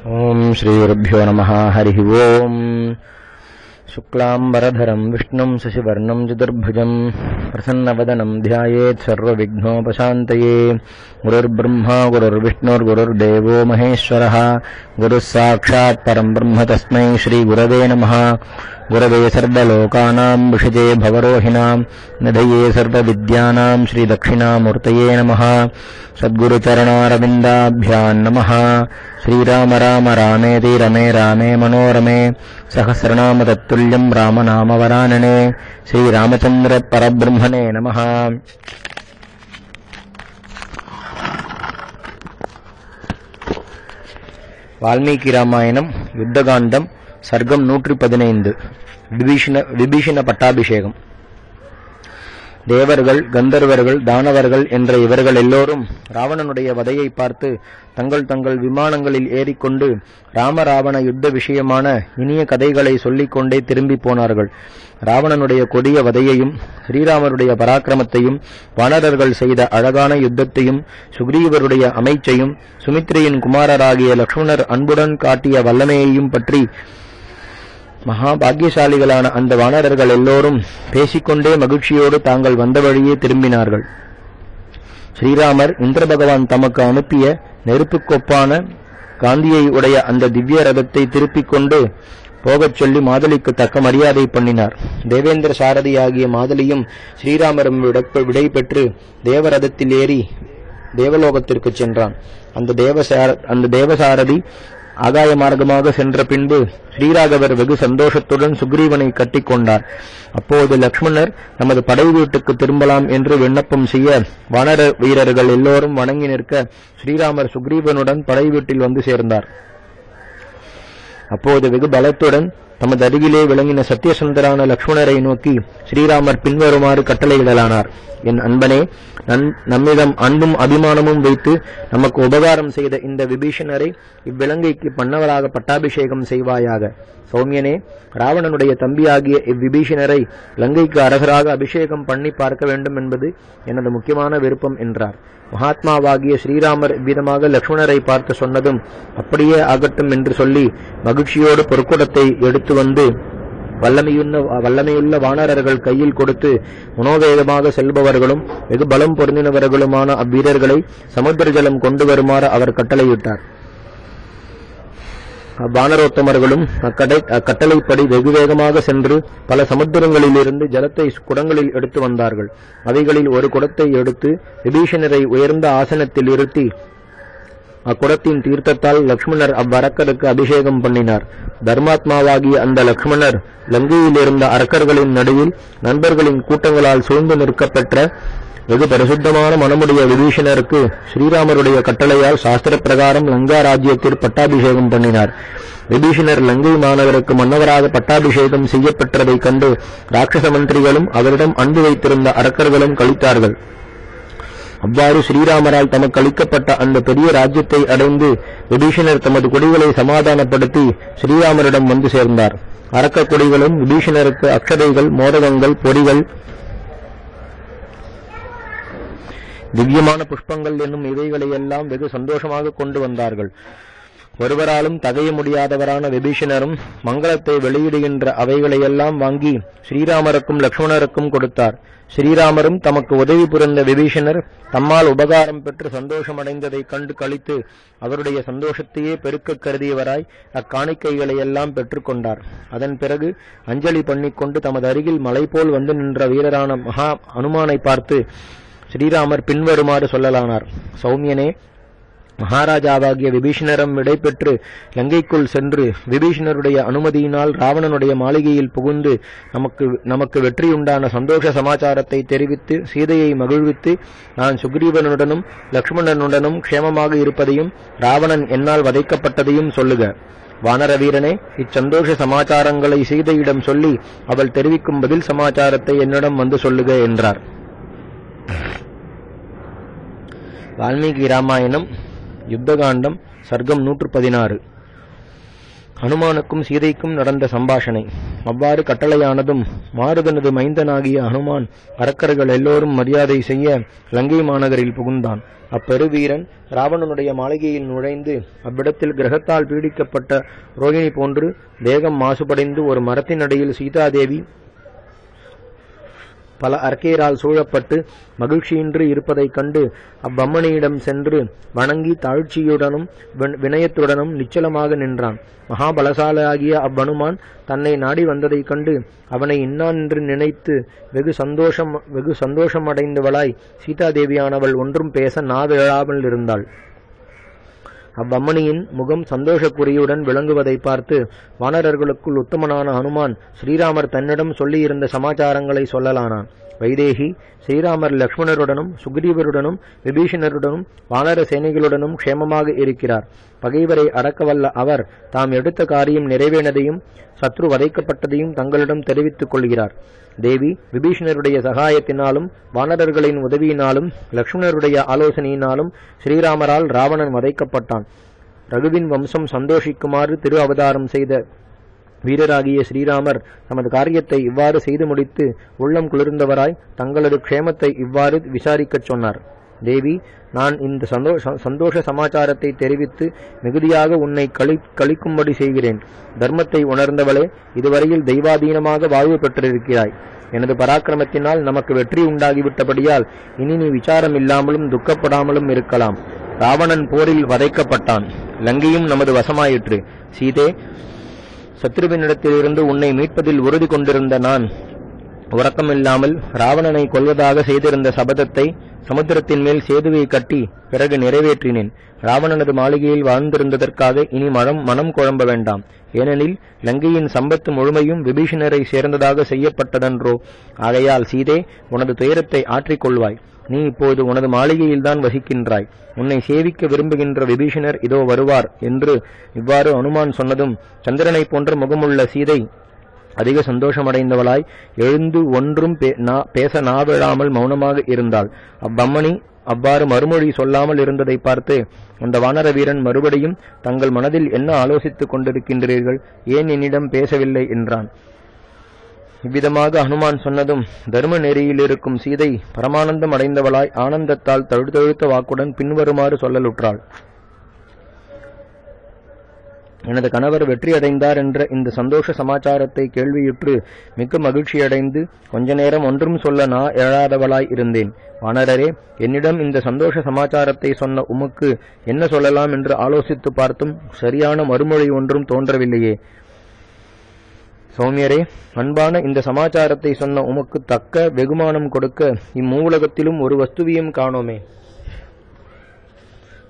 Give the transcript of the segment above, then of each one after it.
ओम श्री गुरुभ्यो नमः। हरि ओम। शुक्लांबरधरं विष्णुं शशिवर्णं चतुर्भुजं प्रसन्नवदनं ध्यायेत् सर्वविघ्नोपशान्तये। गुरुर्ब्रह्मा गुरुर्विष्णुर्गुरुर्देवो महेश्वरः। गुरुः साक्षात् परं ब्रह्म तस्मै श्री गुरवे नमः। गुरवे सर्वलोकानां विषजे भवरोहिणां निधये सर्वविद्यानां श्री दक्षिणामूर्तये नमः। सद्गुरुचरणारविन्दाभ्यां नमः। श्रीराम राम रामेति रमे रामे मनोरमे सहस्रनाम तत्तुल्यं रामनामवरानने। श्रीरामचन्द्र परब्रह्मणे नमः। वाल्मीकि रामायणं युद्धकाण्डं सर्गं 115 விபீஷண பட்டாபிஷேகம். தேவர்கள், கந்தர்வர்கள், தானவர்கள் என்ற இவர்கள் எல்லோரும் ராவணனுடைய வதையை பார்த்து தங்கள் தங்கள் விமானங்களில் ஏறிக்கொண்டு ராமராவண யுத்த விஷயமான இனிய கதைகளை சொல்லிக் கொண்டே திரும்பி போனார்கள். ராவணனுடைய கொடிய வதையையும் ஸ்ரீராமருடைய பராக்கிரமத்தையும் வானரர்கள் செய்த அழகான யுத்தத்தையும் சுக்ரீவருடைய அமைச்சையும் சுமித்ரையின் குமாரராகிய லக்ஷ்மணர் அன்புடன் காட்டிய வல்லமையையும் பற்றி மகாபாகியசாலிகளான அந்த வானரர்கள் எல்லோரும் பேசிக்கொண்டே மகிழ்ச்சியோடு தாங்கள் வந்த வழியே திரும்பினார்கள். ஸ்ரீராமர் இந்திர பகவான் தமக்கு அனுப்பிய நெருப்புக்கொப்பான காந்தியை உடைய அந்த திவ்ய ரதத்தை திருப்பிக் கொண்டு போகச் சொல்லி மாதலிக்கு தக்க மரியாதை பண்ணினார். தேவேந்திர சாரதியாகிய மாதலியும் ஸ்ரீராமரும் விடை பெற்று தேவரதத்தில் ஏறி தேவலோகத்திற்கு சென்றான். அந்த தேவசாரதி ஆகாய மார்க்கமாக சென்ற பின்பு ஸ்ரீராகவர் வெகு சந்தோஷத்துடன் சுக்ரீவனை கட்டிக்கொண்டார். அப்போது லக்ஷ்மணர் நமது படை வீட்டுக்கு திரும்பலாம் என்று விண்ணப்பம் செய்ய வானர வீரர்கள் எல்லோரும் வணங்கி நிற்க ஸ்ரீராமர் சுக்ரீவனுடன் படை வீட்டில் வந்து சேர்ந்தார். அப்போது வெகு பலத்துடன் தமது அருகிலே விளங்கின சத்தியசுந்தரான லக்ஷ்மணரை நோக்கி ஸ்ரீராமர் பின்வருமாறு கட்டளையிடலானார். என் அன்பனே, நம்மிடம் அன்பும் அபிமானமும் வைத்து நமக்கு உபகாரம் செய்த இந்த விபீஷணரை இவ்விலங்கைக்கு பன்னவராக பட்டாபிஷேகம் செய்வாயாக. சௌமியனே, ராவணனுடைய தம்பியாகிய இவ்விபீஷணரை லங்கைக்கு அரசராக அபிஷேகம் பண்ணி பார்க்க வேண்டும் என்பது எனது முக்கியமான விருப்பம் என்றார். மகாத்மாவாகிய ஸ்ரீராமர் இவ்விதமாக லக்ஷ்மணரை பார்த்து சொன்னதும் அப்படியே ஆகட்டும் என்று சொல்லி மகிழ்ச்சியோடு பொற்குடத்தை எடுத்து வந்து வல்லமையுள்ள வானரர்கள் கையில் கொடுத்து மனோவேகமாக செல்பவர்களும் வெகு பலம் பொருந்தினவர்களுமான அவ்வீரர்களை சமுத்திர ஜலம் கொண்டு வருமாறு அவர் கட்டளையிட்டார். அவ்வானரோத்தமர்களும் அக்கட்டளைப்படி வெகு வேகமாக சென்று பல சமுத்திரங்களிலிருந்து ஜலத்தை குடங்களில் எடுத்து வந்தார்கள். அவைகளில் ஒரு குடத்தை எடுத்து விபீஷணரை உயர்ந்த ஆசனத்தில் இருத்தி அக்குடத்தின் தீர்த்தத்தால் லக்ஷ்மணர் அவ்வரக்கருக்கு அபிஷேகம் பண்ணினார். தர்மாத்மாவாகிய அந்த லக்ஷ்மணர் லங்கையில் இருந்த அரக்கர்களின் நடுவில் நண்பர்களின் கூட்டங்களால் சூழ்ந்து நிற்கப்பெற்ற வெகு பரிசுத்தமான மனமுடைய விபீஷணருக்கு ஸ்ரீராமருடைய கட்டளையால் சாஸ்திர பிரகாரம் லங்கா ராஜ்யத்தில் பட்டாபிஷேகம் பண்ணினார். விபீஷணர் லங்கை மாநகருக்கு மன்னவராக பட்டாபிஷேகம் செய்யப்பெற்றதைக் கண்டு ராட்சச மந்திரிகளும் அவரிடம் அன்பு வைத்திருந்த அரக்கர்களும் களித்தார்கள். அவ்வாறு ஸ்ரீராமரால் தமக்கு அளிக்கப்பட்ட அந்த பெரிய ராஜ்யத்தை அடைந்து விபீஷணர் தமது கொடிகளை சமாதானப்படுத்தி ஸ்ரீராமரிடம் வந்து சேர்ந்தார். அரக்க கொடிகளும் விபீஷணருக்கு அக்ஷதைகள், மோதகங்கள், பொறிகள், திவ்யமான புஷ்பங்கள் என்னும் இவைகளையெல்லாம் வெகு சந்தோஷமாக கொண்டு வந்தார்கள். ஒருவராலும் தகைய முடியாதவரான விபீஷணரும் மங்களத்தை வெளியிடுகின்ற அவைகளையெல்லாம் வாங்கி ஸ்ரீராமருக்கும் லக்ஷ்மணருக்கும் கொடுத்தார். ஸ்ரீராமரும் தமக்கு உதவி புரிந்த விபீஷணர் தம்மால் உபகாரம் பெற்று சந்தோஷமடைந்ததைக் கண்டு களித்து அவருடைய சந்தோஷத்தையே பெருக்க கருதியவராய் அக்காணிக்கைகளையெல்லாம் பெற்றுக்கொண்டார். அதன் பிறகு அஞ்சலி பண்ணிக்கொண்டு தமது அருகில் மலை போல் வந்து நின்ற வீரரான மகா அனுமானை பார்த்து ஸ்ரீராமர் பின்வருமாறு சொல்லலானார். சௌமியனே, மகாராஜாவாகிய விபீஷணரம் விடைபெற்று லங்கைக்குள் சென்று விபீஷணருடைய அனுமதியினால் ராவணனுடைய மாளிகையில் புகுந்து நமக்கு வெற்றியுண்டான சந்தோஷ சமாச்சாரத்தை தெரிவித்து சீதையை மகிழ்வித்து நான் சுக்ரீவனுடனும் லக்ஷ்மணனுடனும் க்ஷேமமாக இருப்பதையும் ராவணன் என்னால் வதைக்கப்பட்டதையும் சொல்லுக. வானர வீரனே, இச்சந்தோஷ சமாச்சாரங்களை சீதையிடம் சொல்லி அவள் தெரிவிக்கும் பதில் சமாச்சாரத்தை என்னிடம் வந்து சொல்லுக என்றார். வால்மீகி ராமாயணம் யுத்தகாண்டம் சர்க்கம் 116. ஹனுமானுக்கும் சீதைக்கும் நடந்த சம்பாஷணை. அவ்வாறு கட்டளையானதும் மாருதனது மைந்தனாகிய ஹனுமான் அரக்கர்கள் எல்லோரும் மரியாதை செய்ய லங்கை மாநகரில் புகுந்தான். அப்பெருவீரன் ராவணனுடைய மாளிகையில் நுழைந்து அவ்விடத்தில் கிரகத்தால் பீடிக்கப்பட்ட ரோகிணி போன்று தேகம் மாசுபடைந்து ஒரு மரத்தினடியில் சீதாதேவி பல அரக்கேரால் சூழப்பட்டு மகிழ்ச்சியின்றி இருப்பதைக் கண்டு அவ்வம்மணியிடம் சென்று வணங்கி தாழ்ச்சியுடனும் வினயத்துடனும் நிச்சலமாக நின்றான். மகாபலசாலியாகிய அவ்வனுமான் தன்னை நாடி வந்ததைக் கண்டு அவனை இன்னான் என்று நினைத்து வெகு சந்தோஷமடைந்தவளாய் சீதாதேவியானவள் ஒன்றும் பேச நாவெழாமல் இருந்தாள். அவ்வம்மணியின் முகம் சந்தோஷக்குறியுடன் விளங்குவதை பார்த்து வானரர்களுக்குள் உத்தமனான ஹனுமான் ஸ்ரீராமர் தன்னிடம் சொல்லியிருந்த சமாச்சாரங்களை சொல்லலானான். வைதேகி ஸ்ரீராமர் லக்ஷ்மணருடனும் சுக்ரீவருடனும் விபீஷணருடனும் வானர சேனைகளுடனும் க்ஷேமமாக இருக்கிறார். பகைவரை அடக்கவல்ல அவர் தாம் எடுத்த காரியம் நிறைவேனதையும் சத்ரு வதைக்கப்பட்டதையும் தங்களிடம் தெரிவித்துக் கொள்கிறார். தேவி விபீஷணருடைய சகாயத்தினாலும் வானரர்களின் உதவியினாலும் லக்ஷ்மணருடைய ஆலோசனையினாலும் ஸ்ரீராமரால் ராவணன் வதைக்கப்பட்டான். ரகுவின் வம்சம் சந்தோஷிக்குமாறு திரு அவதாரம் செய்த வீரராகிய ஸ்ரீராமர் தமது காரியத்தை இவ்வாறு செய்து முடித்து உள்ளம் குளிர்ந்தவராய் தங்களது க்ஷேமத்தை இவ்வாறு விசாரிக்கச் சொன்னார். தேவி, நான் இந்த சந்தோஷ சமாச்சாரத்தை தெரிவித்து மிகுதியாக உன்னை கழிக்கும்படி செய்கிறேன். தர்மத்தை உணர்ந்தவளே, இதுவரையில் தெய்வாதீனமாக வாழ்வு பெற்றிருக்கிறாய். எனது பராக்கிரமத்தினால் நமக்கு வெற்றி உண்டாகிவிட்டபடியால் இனி நீ விசாரம் இல்லாமலும் துக்கப்படாமலும் இருக்கலாம். ராவணன் போரில் வதைக்கப்பட்டான். லங்கையும் நமது வசமாயிற்று. சீதே, சத்ருவினிடத்திலிருந்து உன்னை மீட்பதில் உறுதி கொண்டிருந்த நான் உறக்கமில்லாமல் ராவணனை கொல்வதாக செய்திருந்த சபதத்தை சமுத்திரத்தின் மேல் சேதுவை கட்டி பிறகு நிறைவேற்றினேன். ராவணனது மாளிகையில் வாழ்ந்திருந்ததற்காக இனி மனம் குழம்ப வேண்டாம். ஏனெனில் லங்கையின் சம்பத்து முழுமையும் விபீஷணரை சேர்ந்ததாக செய்யப்பட்டதன்றோ. ஆகையால் சீதே, உனது துயரத்தை ஆற்றிக்கொள்வாய். நீ இப்போது உனது மாளிகையில்தான் வசிக்கின்றாய். உன்னை சேவிக்க விரும்புகின்ற விபீஷணர் இதோ வருவார் என்று இவ்வாறு அனுமான் சொன்னதும் சந்திரனை போன்ற முகமுள்ள சீதை அதிக சந்தோஷமடைந்தவளாய் எழுந்து ஒன்றும் பேச நாவெழாமல் மௌனமாக இருந்தாள். அவ்வம்மணி அவ்வாறு மறுமொழி சொல்லாமல் இருந்ததை பார்த்து அந்த வானர வீரன் மறுபடியும், தங்கள் மனதில் என்ன ஆலோசித்துக் கொண்டிருக்கின்றீர்கள்? ஏன் என்னிடம் பேசவில்லை என்றான். இவ்விதமாக ஹனுமான் சொன்னதும் தர்ம நெறியில் இருக்கும் சீதை பரமானந்தம் அடைந்தவளாய் ஆனந்தத்தால் தழுதழுத்த வாக்குடன் பின்வருமாறு சொல்லலுற்றாள். எனது கணவர் வெற்றியடைந்தார் என்ற இந்த சந்தோஷ சமாச்சாரத்தை கேள்வியுற்று மிக்க மகிழ்ச்சியடைந்து கொஞ்ச நேரம் ஒன்றும் சொல்ல நான் எழாதவளாய் இருந்தேன். வானரரே, என்னிடம் இந்த சந்தோஷ சமாச்சாரத்தை சொன்ன உமக்கு என்ன சொல்லலாம் என்று ஆலோசித்து பார்த்தும் சரியான மறுமொழி ஒன்றும் தோன்றவில்லையே. சௌமியரே, அன்பான இந்த சமாச்சாரத்தை சொன்ன உமக்கு தக்க வெகுமானம் கொடுக்க இம்மூலகத்திலும் ஒரு வஸ்துவையும் காணோமே.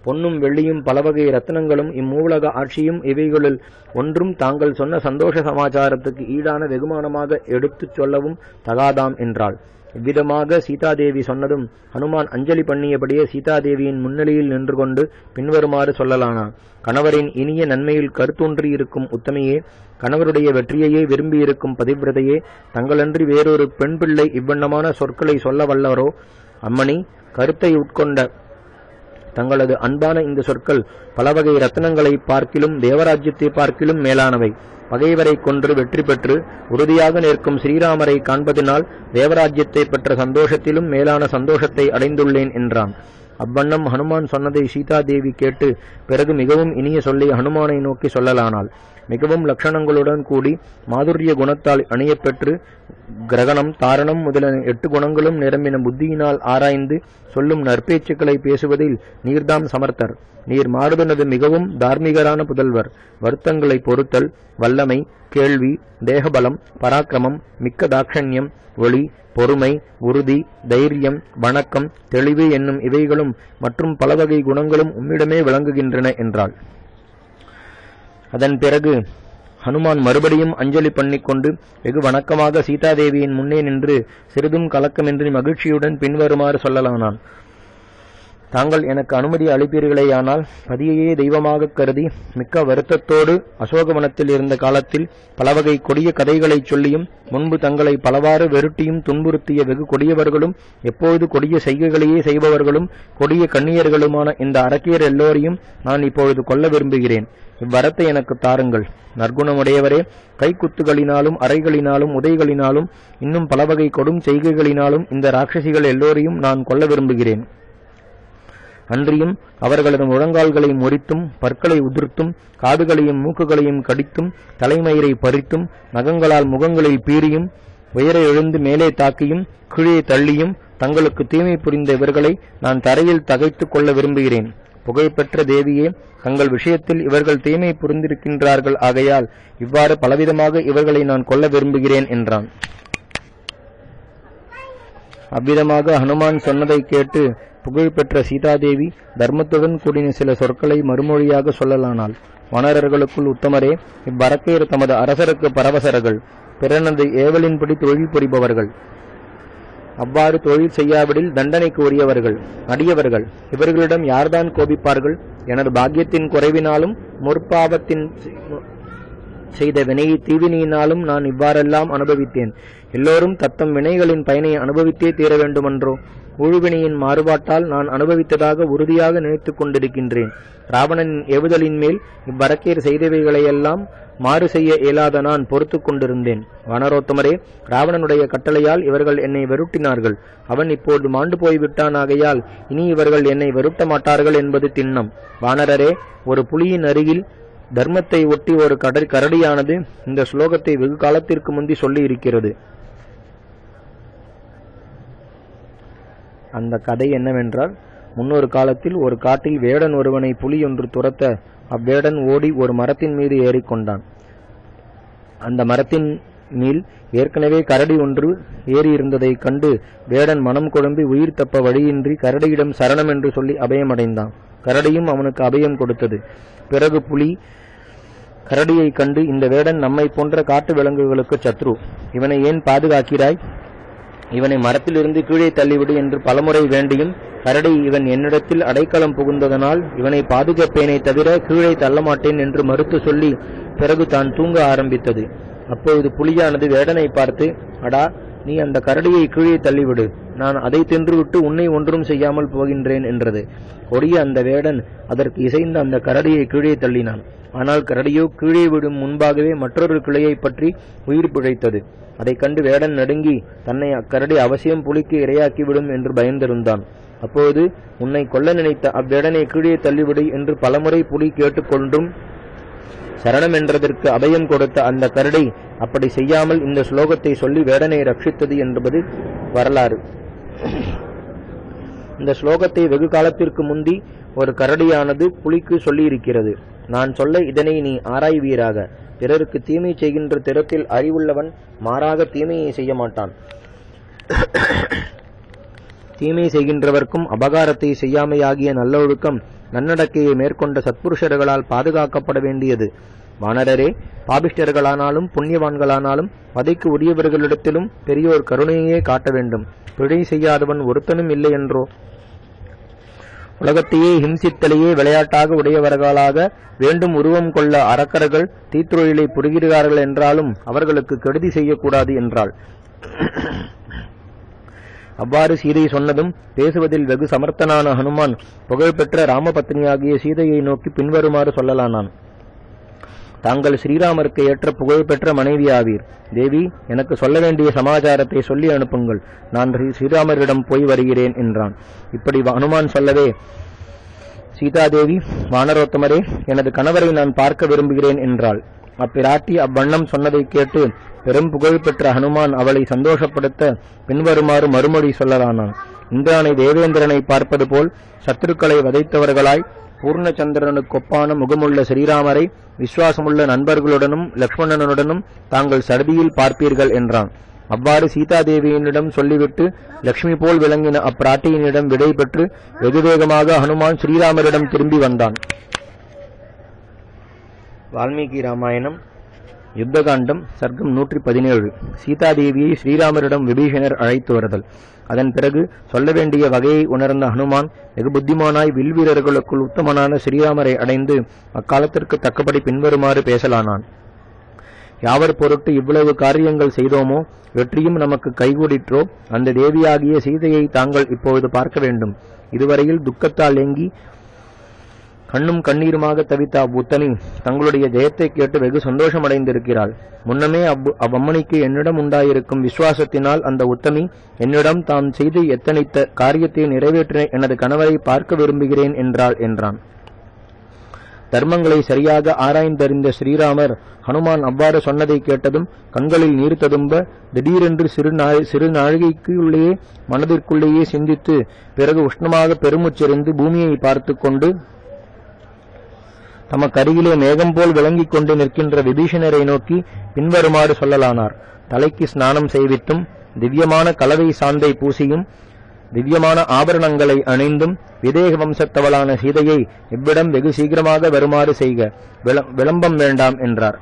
பொன்னும் வெள்ளியும் பலவகை ரத்னங்களும் இம்மூலக ஆட்சியும் இவைகளில் ஒன்றும் தாங்கள் சொன்ன சந்தோஷ சமாச்சாரத்துக்கு ஈடான வெகுமானமாக எடுத்துச் சொல்லவும் தகாதாம் என்றாள். இவ்விதமாக சீதாதேவி சொன்னதும் ஹனுமான் அஞ்சலி பண்ணியபடியே சீதாதேவியின் முன்னிலையில் நின்று கொண்டு பின்வருமாறு சொல்லலானான். கணவரின் இனிய நன்மையில் கருத்தொன்றியிருக்கும் உத்தமையே, கணவருடைய வெற்றியையே விரும்பியிருக்கும் பதிவிரதையே, தங்களன்றி வேறொரு பெண் பிள்ளை இவ்வண்ணமான சொற்களை சொல்ல வல்லவரோ? அம்மணி, கருத்தை உட்கொண்ட தங்களது அன்பான இந்த சொற்கள் பலவகை ரத்னங்களை பார்க்கிலும் தேவராஜ்யத்தை பார்க்கிலும் மேலானவை. பகைவரை கொன்று வெற்றி பெற்று உறுதியாக நிற்கும் ஸ்ரீராமரை காண்பதினால் தேவராஜ்யத்தை பெற்ற சந்தோஷத்திலும் மேலான சந்தோஷத்தை அடைந்துள்ளேன் என்றான். அவ்வண்ணம் ஹனுமான் சொன்னதை சீதாதேவி கேட்டு பிறகு மிகவும் இனிய சொல்லி ஹனுமானை நோக்கி சொல்லலானாள். மிகவும் லட்சணங்களுடன் கூடி மாதுரிய குணத்தால் அணியப்பெற்று கிரகணம் தாரணம் முதலான 8 குணங்களும் நிரம்பின புத்தியினால் ஆராய்ந்து சொல்லும் நற்பேச்சுக்களை பேசுவதில் நீர்தாம் சமர்த்தர். நீர் மாருதனது மிகவும் தார்மீகரான புதல்வர். வருத்தங்களை பொறுத்தல், வல்லமை, கேள்வி, தேகபலம், பராக்கிரமம், மிக்க தாட்சண்யம், ஒளி, பொறுமை, உறுதி, தைரியம், வணக்கம், தெளிவு என்னும் இவைகளும் மற்றும் பலவகை குணங்களும் உம்மிடமே விளங்குகின்றன என்றாள். அதன் பிறகு ஹனுமான் மறுபடியும் அஞ்சலி பண்ணிக்கொண்டு வெகு வணக்கமாக சீதாதேவியின் முன்னே நின்று சிறிதும் கலக்கமின்றி மகிழ்ச்சியுடன் பின்வருமாறு சொல்லலானான். தாங்கள் எனக்கு அனுமதி அளிப்பீர்களேயானால் பதியையே தெய்வமாகக் கருதி மிக்க வருத்தத்தோடு அசோகவனத்தில் இருந்த காலத்தில் பலவகை கொடிய கதைகளைச் சொல்லியும் முன்பு தங்களை பலவாறு வெருட்டியும் துன்புறுத்திய வெகு கொடியவர்களும் எப்போது கொடிய செய்கைகளையே செய்பவர்களும் கொடிய கண்ணியர்களுமான இந்த அரக்கியர் எல்லோரையும் நான் இப்பொழுது கொல்ல விரும்புகிறேன். இவ்வரத்தை எனக்கு தாருங்கள். நற்குணமுடையவரே, கைக்குத்துகளினாலும் அறைகளினாலும் உதைகளினாலும் இன்னும் பலவகை கொடும் செய்கைகளினாலும் இந்த ராட்சசிகள் எல்லோரையும் நான் கொல்ல விரும்புகிறேன். அன்றியும் அவர்களது முழங்கால்களை முறித்தும் பற்களை உதிர்த்தும் காதுகளையும் மூக்குகளையும் கடித்தும் தலைமயிரை பறித்தும் நகங்களால் முகங்களில் பீறியும் உயர எழுந்து மேலே தாக்கியும் கீழே தள்ளியும் தங்களுக்கு தீமை புரிந்த இவர்களை நான் தரையில் தகைத்துக் கொள்ள விரும்புகிறேன். புகழ்பெற்ற தேவியே, தங்கள் விஷயத்தில் இவர்கள் தீமை புரிந்திருக்கின்றார்கள். ஆகையால் இவ்வாறு பலவிதமாக இவர்களை நான் கொல்ல விரும்புகிறேன் என்றான். அவ்விதமாக ஹனுமான் சொன்னதை கேட்டு புகழ்பெற்ற சீதாதேவி தர்மத்துடன் கூடின சில சொற்களை மறுமொழியாக சொல்லலானாள். வானரர்களுக்குள் உத்தமரே, இவ்வரக்கையர் தமது அரசருக்கு பரவசர்கள், பிறனது ஏவலின்படி தொழில் புரிபவர்கள். அவ்வாறு தொழில் செய்யாவிடில் தண்டனைக்கு உரியவர்கள், அடியவர்கள். இவர்களிடம் யார்தான் கோபிப்பார்கள்? எனது பாக்கியத்தின் குறைவினாலும் முற்பாவத்தின் செய்த வினையை தீவினையினாலும் நான் இவ்வாறெல்லாம் அனுபவித்தேன். எல்லோரும் தத்தம் வினைகளின் பயனை அனுபவித்தே தீர வேண்டுமன்றோ? ஊழ்வினையின் மாறுபாட்டால் நான் அனுபவித்ததாக உறுதியாக நினைத்துக் கொண்டிருக்கின்றேன். ராவணனின் ஏவுதலின் மேல் இவ்வரக்கேர் செய்தவைகளையெல்லாம் மாறு செய்ய இயலாத நான் பொறுத்து கொண்டிருந்தேன். வானரோத்தமரே, ராவணனுடைய கட்டளையால் இவர்கள் என்னை வெருட்டினார்கள். அவன் இப்போது மாண்டு போய்விட்டான். ஆகையால் இனி இவர்கள் என்னை வெருட்ட மாட்டார்கள் என்பது திண்ணம். வானரரே, ஒரு புலியின் அருகில் தர்மத்தை ஒட்டி ஒரு கரடியானது இந்த ஸ்லோகத்தை வெகு காலத்திற்கு முந்தி சொல்லி இருக்கிறது. அந்த கதை என்னவென்றால், முன்னொரு காலத்தில் ஒரு காட்டில் வேடன் ஒருவனை புலி ஒன்று துரத்த அவ்வேடன் ஓடி ஒரு மரத்தின் மீது ஏறிக்கொண்டான். அந்த மரத்தின் மேல் ஏற்கனவே கரடி ஒன்று ஏறியிருந்ததைக் கண்டு வேடன் மனம் குழம்பி உயிர் தப்ப வழியின்றி கரடியிடம் சரணம் என்று சொல்லி அபயமடைந்தான். கரடியும் அவனுக்கு அபயம் கொடுத்தது. பிறகு புலி கரடியை கண்டு, இந்த வேடன் நம்மை போன்ற காட்டு விலங்குகளுக்கு சத்ரு, இவனை ஏன் பாதுகாக்கிறாய்? இவனை மரத்திலிருந்து கீழே தள்ளிவிடு என்று பலமுறை வேண்டியும் கரடி இவன் என்னிடத்தில் அடைக்கலம் புகுந்ததனால் இவனை பாதுகாப்பேனே தவிர கீழே தள்ளமாட்டேன் என்று மறுத்து சொல்லி பிறகு தான் தூங்க ஆரம்பித்தது. அப்பொழுது புலியானது வேடனை பார்த்து, அடா, நீ அந்த கரடியை கீழே தள்ளிவிடு, நான் அதை தின்றுவிட்டு உன்னை ஒன்றும் செய்யாமல் போகின்றேன் என்றது. கொடிய அந்த வேடன் அதற்கு இசைந்த அந்த கரடியை கீழே தள்ளினான். ஆனால் கரடியோ கீழே விடும் முன்பாகவே மற்றொரு கிளையை பற்றி உயிர் பிழைத்தது. அதை கண்டு வேடன் நடுங்கி தன்னை அக்கரடி அவசியம் புலிக்கு இரையாக்கிவிடும் என்று பயந்திருந்தான். அப்போது, உன்னை கொல்ல நினைத்த அவ்வேடனை கீழே தள்ளிவிடு என்று பலமுறை புலி கேட்டுக்கொண்டும் சரணம் என்றதற்கு அபயம் கொடுத்த அந்த கரடி அப்படி செய்யாமல் இந்த ஸ்லோகத்தை சொல்லி வேடனை ரட்சித்தது என்பது வரலாறு. இந்த ஸ்லோகத்தை வெகு காலத்திற்கு முந்தி ஒரு கரடியானது புலிக்கு சொல்லியிருக்கிறது. நான் சொல்ல இதனை நீ ஆராய்வீராக. பிறருக்கு தீமை செய்கின்ற திறத்தில் அறிவுள்ளவன் மாறாக தீமையை செய்ய மாட்டான். தீமை செய்கின்றவர்க்கும் அபகாரத்தை செய்யாமையாகிய நல்லொழுக்கம் நன்னடக்கையை மேற்கொண்ட சத்புருஷர்களால் பாதுகாக்கப்பட வேண்டியது. வானரரே, பாபிஷ்டர்களானாலும் புண்ணியவான்களானாலும் வதைக்கு உரியவர்களிடத்திலும் பெரியோர் கருணையே காட்ட வேண்டும். பிழை செய்யாதவன் ஒருத்தனும் இல்லை என்றோ? உலகத்தையே ஹிம்சித்தலையே விளையாட்டாக உடையவர்களாக வேண்டும் உருவம் கொள்ள அரக்கர்கள் தீத்தொழிலை புரிகிறார்கள் என்றாலும் அவர்களுக்கு கெடுதி செய்யக்கூடாது என்றாள். அவ்வாறு சீதை சொன்னதும் பேசுவதில் வெகு சமர்த்தனான ஹனுமான் புகழ்பெற்ற ராமபத்னியாகிய சீதையை நோக்கி பின்வருமாறு சொல்லலானான். தாங்கள் ஸ்ரீராமருக்கு ஏற்ற புகழ்பெற்ற மனைவி ஆவீர். தேவி, எனக்கு சொல்ல வேண்டிய சமாச்சாரத்தை சொல்லி அனுப்புங்கள். நான் ஸ்ரீராமரிடம் போய் வருகிறேன் என்றான். இப்படி ஹனுமான் சொல்லவே சீதாதேவி, வானரோத்தமரே, எனது கணவரை நான் பார்க்க விரும்புகிறேன் என்றாள். அப்பிராட்டி அவ்வண்ணம் சொன்னதை கேட்டு பெரும் புகழ்பெற்ற ஹனுமான் அவளை சந்தோஷப்படுத்த பின்வருமாறு மறுமொழி சொல்லலானான். இந்திரானை தேவேந்திரனை பார்ப்பது போல் சத்துருக்களை வதைத்தவர்களாய் பூர்ணச்சந்திரனுக்கொப்பான முகமுள்ள ஸ்ரீராமரை விசுவாசமுள்ள நண்பர்களுடனும் லக்ஷ்மணனுடனும் தாங்கள் சடுதியில் பார்ப்பீர்கள் என்றான். அவ்வாறு சீதாதேவியினிடம் சொல்லிவிட்டு லக்ஷ்மி போல் விளங்கின அப்பிராட்டியினிடம் விடை பெற்று வெகு வேகமாக ஹனுமான் ஸ்ரீராமரிடம் திரும்பி வந்தான். வால்மீகி ராமாயணம் யுத்தகாண்டம் சர்க்கம் 117. சீதாதேவியை ஸ்ரீராமரிடம் விபீஷணர் அழைத்து வருதல். அதன் பிறகு சொல்ல வேண்டிய வகையை உணர்ந்த ஹனுமான் வெகு புத்திமானாய் வில்வீரர்களுக்குள் உத்தமனான ஸ்ரீராமரை அடைந்து அக்காலத்திற்கு தக்கபடி பின்வருமாறு பேசலானான். யாவர் பொருட்டு இவ்வளவு காரியங்கள் செய்தோமோ வெற்றியும் நமக்கு கைகூடிற்றோ அந்த தேவியாகிய சீதையை தாங்கள் இப்பொழுது பார்க்க வேண்டும். இதுவரையில் துக்கத்தால் ஏங்கி கண்ணும் கண்ணீருமாக தவித்த அவ்வுத்தமி தங்களுடைய ஜெயத்தை கேட்டு வெகு சந்தோஷமடைந்திருக்கிறாள். முன்னமே அவ்வம்மணிக்கு என்னிடம் உண்டாயிருக்கும் விசுவாசத்தினால் அந்த உத்தமி என்னிடம் தாம் செய்து எத்தனைத்த காரியத்தை நிறைவேற்றின எனது கணவரை பார்க்க விரும்புகிறேன் என்றான். தர்மங்களை சரியாக ஆராய்ந்தறிந்த ஸ்ரீராமர் ஹனுமான் அவ்வாறு சொன்னதை கேட்டதும் கண்களில் நீர் ததும்ப திடீரென்று சிறு நாழிகைக்குள்ளேயே மனதிற்குள்ளேயே சிந்தித்து பிறகு உஷ்ணமாக பெருமுச்செறிந்து பூமியை பார்த்து கொண்டு தமக்கருகிலே மேகம் போல் விளங்கிக் கொண்டு நிற்கின்ற விபீஷணரை நோக்கி பின்வருமாறு சொல்லலானார். தலைக்கு ஸ்நானம் செய்வித்தும் திவ்யமான கலவை சாந்தை பூசியும் திவ்யமான ஆபரணங்களை அணிந்தும் விதேக வம்சத்தவளான சீதையை இவ்விடம் வெகு சீக்கிரமாக வருமாறு செய்க, விளம்பம் வேண்டாம் என்றார்.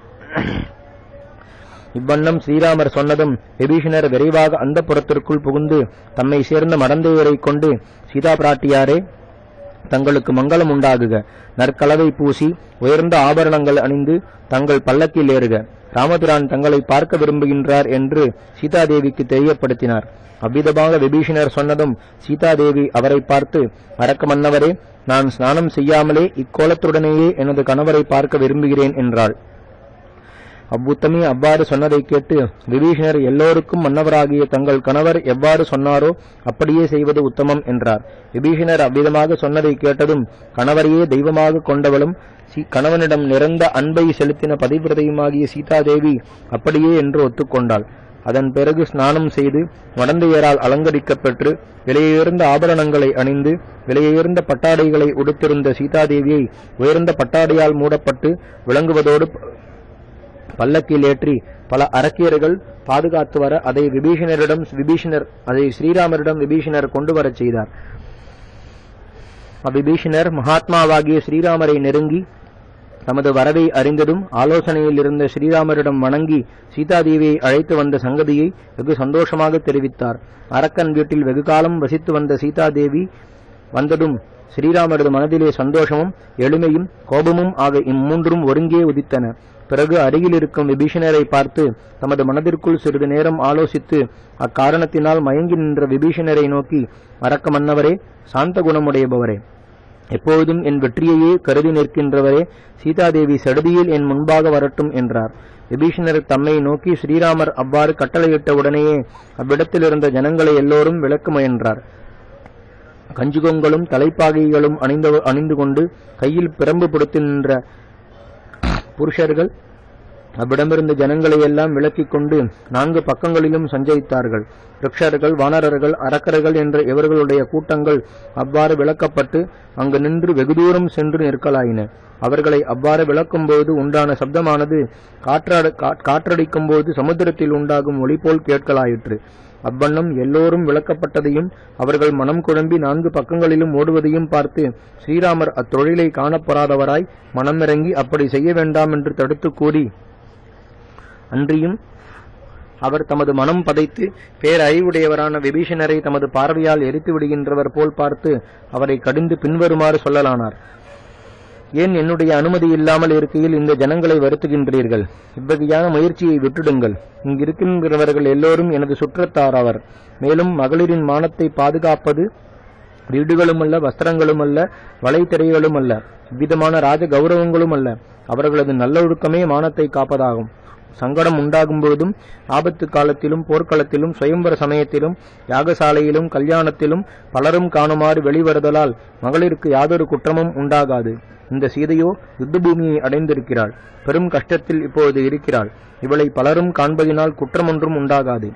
இவ்வண்ணம் ஸ்ரீராமர் சொன்னதும் விபீஷணர் விரைவாக அந்த புறத்திற்குள் புகுந்து தம்மை சேர்ந்த மடந்தையரை கொண்டு சீதா பிராட்டியாரே தங்களுக்கு மங்களம் உண்டாகுக, நற்கலவை பூசி உயர்ந்த ஆபரணங்கள் அணிந்து தங்கள் பல்லக்கில் ஏறுக, ராமபிரான் தங்களை பார்க்க விரும்புகின்றார் என்று சீதாதேவிக்கு தெரியப்படுத்தினார். அவ்விதமாக விபீஷணர் சொன்னதும் சீதாதேவி அவரை பார்த்து, அரக்க மன்னவரே, நான் ஸ்நானம் செய்யாமலே இக்கோலத்துடனேயே எனது கணவரை பார்க்க விரும்புகிறேன் என்றாள். அவ்வுத்தமி அவ்வாறு சொன்னதை கேட்டு விபீஷணர் எல்லோருக்கும் மன்னவராகிய தங்கள் கணவர் எவ்வாறு சொன்னாரோ அப்படியே செய்வது உத்தமம் என்றார். விபீஷணர் அவ்விதமாக சொன்னதை கேட்டதும் கணவரையே தெய்வமாக கொண்டவளும் கணவனிடம் நிறந்த அன்பை செலுத்தின பதிவிரதையுமாகிய சீதாதேவி அப்படியே என்று ஒத்துக்கொண்டாள். அதன் பிறகு ஸ்நானம் செய்து மடந்தையரால் அலங்கரிக்கப்பெற்று விலையுயர்ந்த ஆபரணங்களை அணிந்து விலையுயர்ந்த பட்டாடைகளை உடுத்திருந்த சீதாதேவியை உயர்ந்த பட்டாடையால் மூடப்பட்டு விளங்குவதோடு பல்லக்கில் ஏற்றி பல அரக்கியர்கள் பாதுகாத்து வர அதை ஸ்ரீராமரிடம் விபீஷணர் கொண்டு வரச் செய்தார். அவ்விபீஷணர் மகாத்மாவாகிய ஸ்ரீராமரை நெருங்கி தமது வரவை அறிந்ததும் ஆலோசனையில் இருந்த ஸ்ரீராமரிடம் வணங்கி சீதாதேவியை அழைத்து வந்த சங்கதியை வெகு சந்தோஷமாக தெரிவித்தார். அரக்கன் வீட்டில் வெகு காலம் வசித்து வந்த சீதாதேவி வந்ததும் ஸ்ரீராமரது மனதிலே சந்தோஷமும் எளிமையும் கோபமும் ஆக இம்மூன்றும் ஒருங்கே உதித்தன. பிறகு அருகில் இருக்கும் விபீஷணரை பார்த்து தமது மனதிற்குள் சிறிது நேரம் ஆலோசித்து அக்காரணத்தினால் மயங்கி நின்ற விபீஷணரை நோக்கி, அரக்க மன்னவரே, சாந்த குணமுடையபவரே, எப்பொழுதும் என் வெற்றியையே கருதி நிற்கின்றவரே, சீதாதேவி சடுதியில் என் முன்பாக வரட்டும் என்றார். விபீஷணர் தம்மை நோக்கி ஸ்ரீராமர் அவ்வாறு கட்டளையிட்ட உடனேயே அவ்விடத்திலிருந்த ஜனங்களை எல்லோரும் விளக்க முயன்றார். கஞ்சுகங்களும் தலைப்பாகைகளும் அணிந்து கொண்டு கையில் பிரம்பு பிடித்து நின்ற புருஷர்கள் அவ்விடமிருந்த ஜனங்களை எல்லாம் விளக்கிக் கொண்டு 4 பக்கங்களிலும் சஞ்சரித்தார்கள். ரிக்ஷர்கள், வானரர்கள், அரக்கர்கள் என்ற இவர்களுடைய கூட்டங்கள் அவ்வாறு விளக்கப்பட்டு அங்கு நின்று வெகு தூரம் சென்று நிற்கலாயின. அவர்களை அவ்வாறு விளக்கும்போது உண்டான சப்தமானது காற்றடிக்கும்போது சமுத்திரத்தில் உண்டாகும் ஒளி போல் கேட்கலாயிற்று. அவ்வண்ணம் எல்லோரும் விளக்கப்பட்டதையும் அவர்கள் மனம் குழம்பி 4 பக்கங்களிலும் ஓடுவதையும் பார்த்து ஸ்ரீராமர் அத்தொழிலை காணப்படாதவராய் மனமிறங்கி அப்படி செய்ய வேண்டாம் என்று தடுத்து கூறி, அன்றியும் அவர் தமது மனம் பதைத்து பேரறிவுடையவரான விபீஷணரை தமது பார்வையால் எரித்து விடுகின்றவர் போல் பார்த்து அவரை கடிந்து பின்வருமாறு சொல்லலானார். ஏன் என்னுடைய அனுமதி இல்லாமல் இருக்கையில் இந்த ஜனங்களை வருத்துகின்றீர்கள்? இவ்வகையான முயற்சியை விட்டுடுங்கள். இங்கிருக்கின்றவர்கள் எல்லோரும் எனது சுற்றத்தாரவர். மேலும் மகளிரின் மானத்தை பாதுகாப்பது வீடுகளும் அல்ல, வஸ்திரங்களும் அல்ல, வளைத்திரைகளும் அல்ல, இவ்விதமான ராஜ கௌரவங்களும் அல்ல. அவர்களது நல்லொழுக்கமே மானத்தை காப்பதாகும். சங்கடம் உண்டாகும் பொழுதும் ஆபத்து காலத்திலும் போர்க்களத்திலும் சுயம்பர சமயத்திலும் யாகசாலையிலும் கல்யாணத்திலும் பலரும் காணுமாறு வெளிவருதலால் மகளிருக்கு யாதொரு குற்றமும் உண்டாகாது. இந்த சீதையோ யுத்த பூமியை அடைந்திருக்கிறாள். பெரும் கஷ்டத்தில் இப்பொழுது இருக்கிறாள். இவளை பலரும் காண்பதினால் குற்றமொன்றும் உண்டாகாது.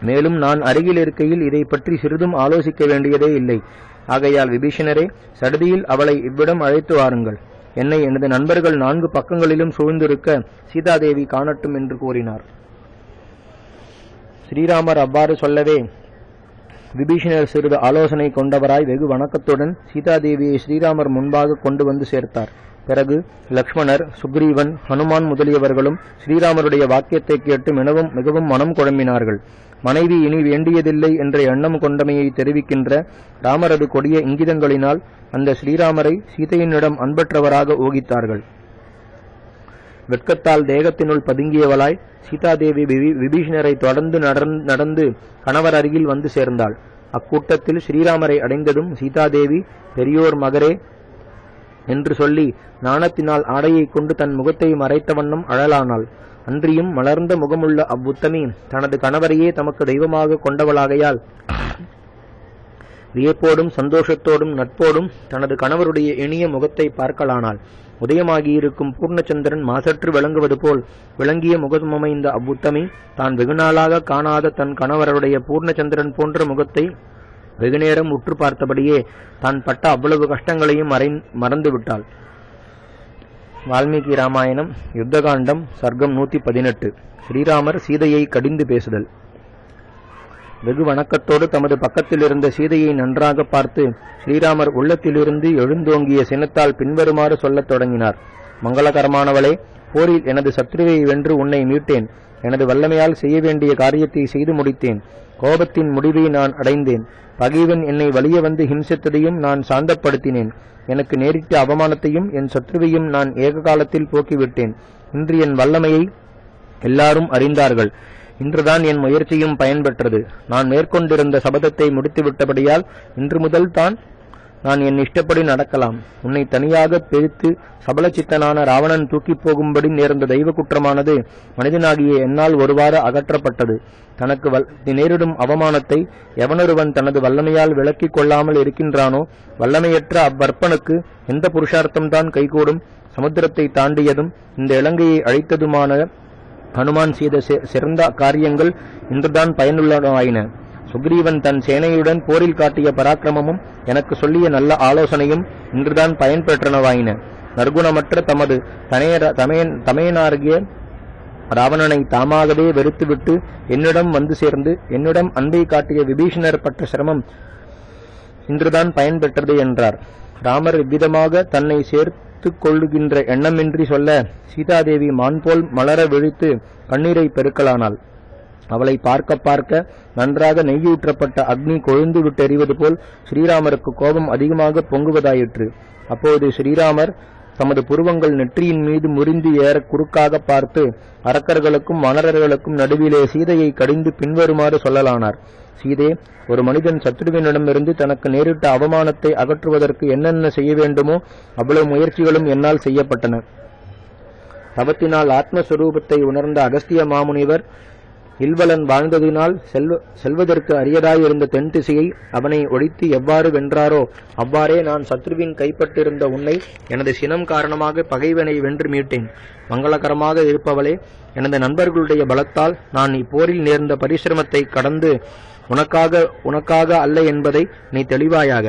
மேலும் நான் அருகில் இருக்கையில் இதை பற்றி சிறிதும் ஆலோசிக்க வேண்டியதே இல்லை. ஆகையால் விபீஷணரே, சடுதியில் அவளை இவ்விடம் அழைத்து வாருங்கள். என்னை எனது நண்பர்கள் 4 பக்கங்களிலும் சூழ்ந்திருக்க சீதாதேவி காணட்டும் என்று கூறினார். ஸ்ரீராமர் அவ்வாறு சொல்லவே விபீஷணர் சிறிது ஆலோசனை கொண்டவராய் வெகு வணக்கத்துடன் சீதாதேவியை ஸ்ரீராமர் முன்பாக கொண்டு வந்து சேர்த்தார். பிறகு லக்ஷ்மணர், சுக்ரீவன், ஹனுமான் முதலியவர்களும் ஸ்ரீராமருடைய வாக்கியத்தை கேட்டு மிகவும் மனம் குழம்பினார்கள். மனைவி இனி வேண்டியதில்லை என்ற எண்ணம் கொண்டமையை தெரிவிக்கின்ற ராமரது கொடிய இங்கிதங்களினால் அந்த ஸ்ரீராமரை சீதையினிடம் அன்பற்றவராக ஊகித்தார்கள். வெட்கத்தால் தேகத்தினுள் பதுங்கியவளாய் சீதாதேவி விபீஷணரை தொடர்ந்து நடந்து கணவர் அருகில் வந்து சேர்ந்தாள். அக்கூட்டத்தில் ஸ்ரீராமரை அடைந்ததும் சீதாதேவி, பெரியோர் மகரே என்று சொல்லி நாணத்தினால் ஆடையை கொண்டு தன் முகத்தை மறைத்த வண்ணம் அழலானாள். அன்றியும் மலர்ந்த முகமுள்ள அவ்வுத்தமி தனது கணவரையே தமக்கு தெய்வமாக கொண்டவளாகையால் வியப்போடும் சந்தோஷத்தோடும் நட்போடும் தனது கணவருடைய இனிய முகத்தை பார்க்கலானாள். உதயமாகியிருக்கும் பூர்ணச்சந்திரன் மாசற்று விளங்குவது போல் விளங்கிய முகமமைந்த அவ்வுத்தமி தான் வெகுநாளாக காணாத தன் கணவருடைய பூர்ணச்சந்திரன் போன்ற முகத்தை வெகுநேரம் உற்று பார்த்தபடியே தான் பட்ட அவ்வளவு கஷ்டங்களையும் மறந்துவிட்டாள். வால்மீகி ராமாயணம் யுத்தகாண்டம் சர்க்கம் 118. ஸ்ரீராமர் சீதையை கடிந்து பேசுதல். வெகு வணக்கத்தோடு தமது பக்கத்தில் இருந்த சீதையை நன்றாக பார்த்து ஸ்ரீராமர் உள்ளத்திலிருந்து எழுந்தோங்கிய சினத்தால் பின்வருமாறு சொல்லத் தொடங்கினார். மங்களகரமானவளே, போரில் எனது சத்ருவை வென்று உன்னை மீட்டேன். எனது வல்லமையால் செய்ய வேண்டிய காரியத்தை செய்து முடித்தேன். கோபத்தின் முடிவை நான் அடைந்தேன். பகைவன் என்னை வலிய வந்து ஹிம்சித்ததையும் நான் சாந்தப்படுத்தினேன். எனக்கு நேரிட்ட அவமானத்தையும் என் சத்ருவையும் நான் ஏக காலத்தில் போக்கிவிட்டேன். இன்று என் வல்லமையை எல்லாரும் அறிந்தார்கள். இன்றுதான் என் முயற்சியும் பயன்பெற்றது. நான் மேற்கொண்டிருந்த சபதத்தை முடித்துவிட்டபடியால் இன்று முதல் தான் நான் என் இஷ்டப்படி நடக்கலாம். உன்னை தனியாக பிரித்து சபலச்சித்தனான ராவணன் தூக்கிப் போகும்படி நேர்ந்த தெய்வ குற்றமானது மனிதனாகிய என்னால் ஒருவாறு அகற்றப்பட்டது. தனக்கு நேரிடும் அவமானத்தை எவனொருவன் தனது வல்லமையால் விலக்கிக் கொள்ளாமல் இருக்கின்றானோ, வல்லமையற்ற அவ்வற்பனுக்கு எந்த புருஷார்த்தம்தான் கைகூடும்? சமுத்திரத்தை தாண்டியதும் இந்த இலங்கையை அழித்ததுமான ஹனுமான் செய்த சிறந்த காரியங்கள் இன்றுதான் பயனுள்ளதாயின. சுக்ரீவன் தன் சேனையுடன் போரில் காட்டிய பராக்கிரமமும் எனக்கு சொல்லிய நல்ல ஆலோசனையும் இன்றுதான் பயன் பெற்றனவாயின. நற்குணமற்ற தமது தமையனாகிய ராவணனை தாமாகவே வெறுத்துவிட்டு என்னிடம் வந்து சேர்ந்து என்னிடம் அன்பை காட்டிய விபீஷணர் பட்ட சிரமம் இன்றுதான் பயன் பெற்றது என்றார். ராமர் இவ்விதமாக தன்னை சேர்த்துக் கொள்ளுகின்ற எண்ணமின்றி சொல்ல சீதாதேவி மான் போல் மலர விழித்து கண்ணீரை பெருக்கலானாள். அவளை பார்க்க பார்க்க நன்றாக நெய்யூற்றப்பட்ட அக்னி கொழுந்து விட்டெறிவது போல் ஸ்ரீராமருக்கு கோபம் அதிகமாக பொங்குவதாயிற்று. அப்போது ஸ்ரீராமர் தமது புருவங்கள் நெற்றியின் மீது முறிந்து ஏற குறுக்காக பார்த்து அரக்கர்களுக்கும் வானரர்களுக்கும் நடுவிலே சீதையை கடிந்து பின்வருமாறு சொல்லலானார். சீதே, ஒரு மனிதன் சத்ருவினிடமிருந்து தனக்கு நேரிட்ட அவமானத்தை அகற்றுவதற்கு என்னென்ன செய்ய வேண்டுமோ அவ்வளவு முயற்சிகளும் என்னால் செய்யப்பட்டன. தவத்தினால் ஆத்மஸ்வரூபத்தை உணர்ந்த அகஸ்திய மாமுனிவர் இல்வலன் வாழ்ந்ததினால் செல்வதற்கு அரியதாயிருந்த தென் திசையை அவனை ஒழித்து எவ்வாறு வென்றாரோ அவ்வாறே நான் சத்ருவின் கைப்பட்டிருந்த உன்னை எனது சினம் காரணமாக பகைவனை வென்று மீட்டேன். மங்களகரமாக இருப்பவளே, எனது நண்பர்களுடைய பலத்தால் நான் இப்போரில் நேர்ந்த பரிசிரமத்தை கடந்து உனக்காக அல்ல என்பதை நீ தெளிவாயாக.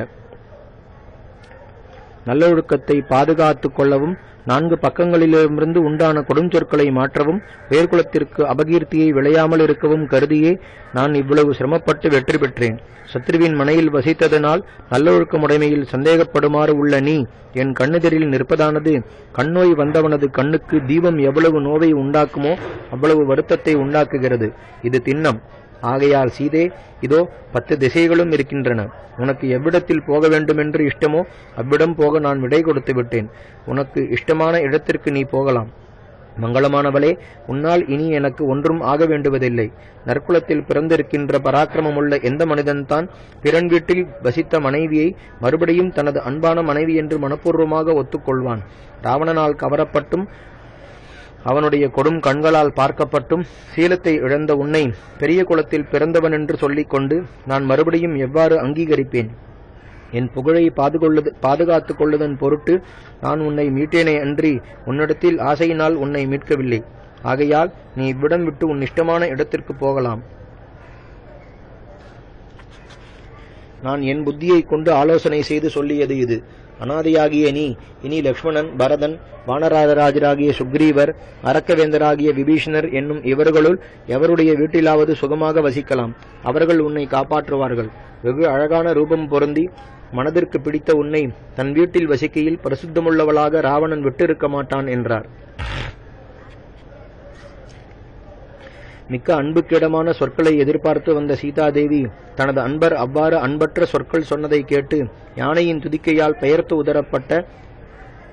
நல்லொழுக்கத்தை பாதுகாத்துக் கொள்ளவும் 4 பக்கங்களிலிருந்து உண்டான கொடுஞ்சொற்களை மாற்றவும் வேர்குலத்திற்கு அபகீர்த்தியை விளையாமல் இருக்கவும் கருதியே நான் இவ்வளவு சிரமப்பட்டு வெற்றி பெற்றேன். சத்ருவின் மனையில் வசித்ததனால் நல்லொழுக்கமுடைமையில் சந்தேகப்படுமாறு உள்ள நீ என் கண்ணெதிரில் நிற்பதானது கண்ணோய் வந்தவனது கண்ணுக்கு தீபம் எவ்வளவு நோவை உண்டாக்குமோ அவ்வளவு வருத்தத்தை உண்டாக்குகிறது. இது திண்ணம். ஆகையால் சீதே, இதோ 10 திசைகளும் இருக்கின்றன. உனக்கு எவ்விடத்தில் போக வேண்டுமென்று இஷ்டமோ அவ்விடம் போக நான் விடை கொடுத்து விட்டேன். உனக்கு இஷ்டமான இடத்திற்கு நீ போகலாம். மங்களமானவளே, உன்னால் இனி எனக்கு ஒன்றும் ஆக வேண்டுவதில்லை. நற்குலத்தில் பிறந்திருக்கின்ற பராக்கிரமமுள்ள எந்த மனிதன்தான் பிறன் வீட்டில் வசித்த மனைவியை மறுபடியும் தனது அன்பான மனைவி என்று மனப்பூர்வமாக ஒத்துக்கொள்வான்? ராவணனால் கவரப்பட்டும் அவனுடைய கொடும் கண்களால் பார்க்கப்பட்டும் சீலத்தை இழந்த உன்னை பெரிய குலத்தில் பிறந்தவன் என்று சொல்லிக் கொண்டு நான் மறுபடியும் எவ்வாறு அங்கீகரிப்பேன்? என் புகழை பாதுகாத்துக் கொள்ளுதன் பொருட்டு நான் உன்னை மீட்டேனே அன்றி உன்னிடத்தில் ஆசையினால் உன்னை மீட்கவில்லை. ஆகையால் நீ இவ்விடம் விட்டு உன் இஷ்டமான இடத்திற்கு போகலாம். நான் என் புத்தியை கொண்டு ஆலோசனை செய்து சொல்லியது இது. அனாதியாகிய நீ இனி லக்ஷ்மணன், பரதன், வானராஜராகிய சுக்ரீவர், அரக்கவேந்தராகிய விபீஷணர் என்னும் இவர்களுள் எவருடைய வீட்டிலாவது சுகமாக வசிக்கலாம். அவர்கள் உன்னை காப்பாற்றுவார்கள். வெகு அழகான ரூபம் பொருந்தி மனதிற்கு பிடித்த உன்னை தன் வீட்டில் வசிக்கையில் பிரசித்தமுள்ளவளாக ராவணன் விட்டிருக்க மாட்டான் என்றார். மிக்க அன்புக்கிடமான சொற்களை எதிர்பார்த்து வந்த சீதாதேவி தனது அன்பர் அவ்வாறு அன்பற்ற சொற்கள் சொன்னதை கேட்டு யானையின் துதிக்கையால் பெயர்த்து உதரப்பட்ட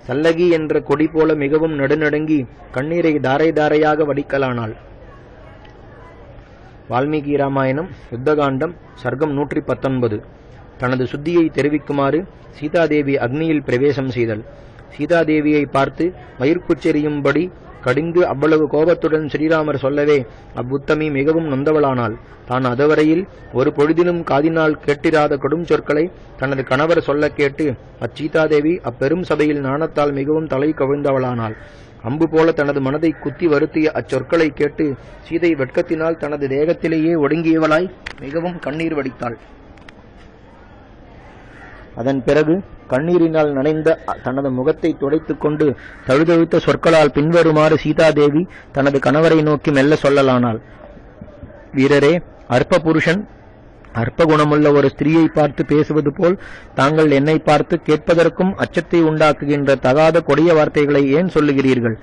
சல்லகி என்ற கொடி போல மிகவும் நடுநடுங்கி கண்ணீரை தாரை தாரையாக வடிக்கலானாள். வால்மீகி ராமாயணம் யுத்தகாண்டம் சர்க்கம் 119. தனது சுத்தியை தெரிவிக்குமாறு சீதாதேவி அக்னியில் பிரவேசம் செய்தல். சீதாதேவியை பார்த்து மயிர்க்குச்செறியும்படி கடிந்து அவ்வளவு கோபத்துடன் ஸ்ரீராமர் சொல்லவே அவ்வுத்தமி மிகவும் நொந்தவளானாள். தான் அதுவரையில் ஒரு பொழுதிலும் காதினால் கேட்டிராத கொடும் சொற்களை தனது கணவர் சொல்ல கேட்டு அச்சீதாதேவி அப்பெரும் சபையில் நாணத்தால் மிகவும் தலை கவிழ்ந்தவளானாள். அம்பு போல தனது மனதை குத்தி வருத்திய அச்சொற்களை கேட்டு சீதை வெட்கத்தினால் தனது தேகத்திலேயே ஒடுங்கியவளாய் மிகவும் கண்ணீர் வடித்தாள். அதன் பிறகு கண்ணீரினால் நனைந்த தனது முகத்தை துடைத்துக் கொண்டு தழுதழுத்த சொற்களால் பின்வருமாறு சீதாதேவி தனது கணவரை நோக்கி மெல்ல சொல்லலானாள். வீரரே, அற்ப புருஷன் அற்ப குணமுள்ள ஒரு ஸ்திரீயை பார்த்து பேசுவது போல் தாங்கள் என்னை பார்த்து கேட்பதற்கும் அச்சத்தை உண்டாக்குகின்ற தகாத கொடிய வார்த்தைகளை ஏன் சொல்லுகிறீர்கள்?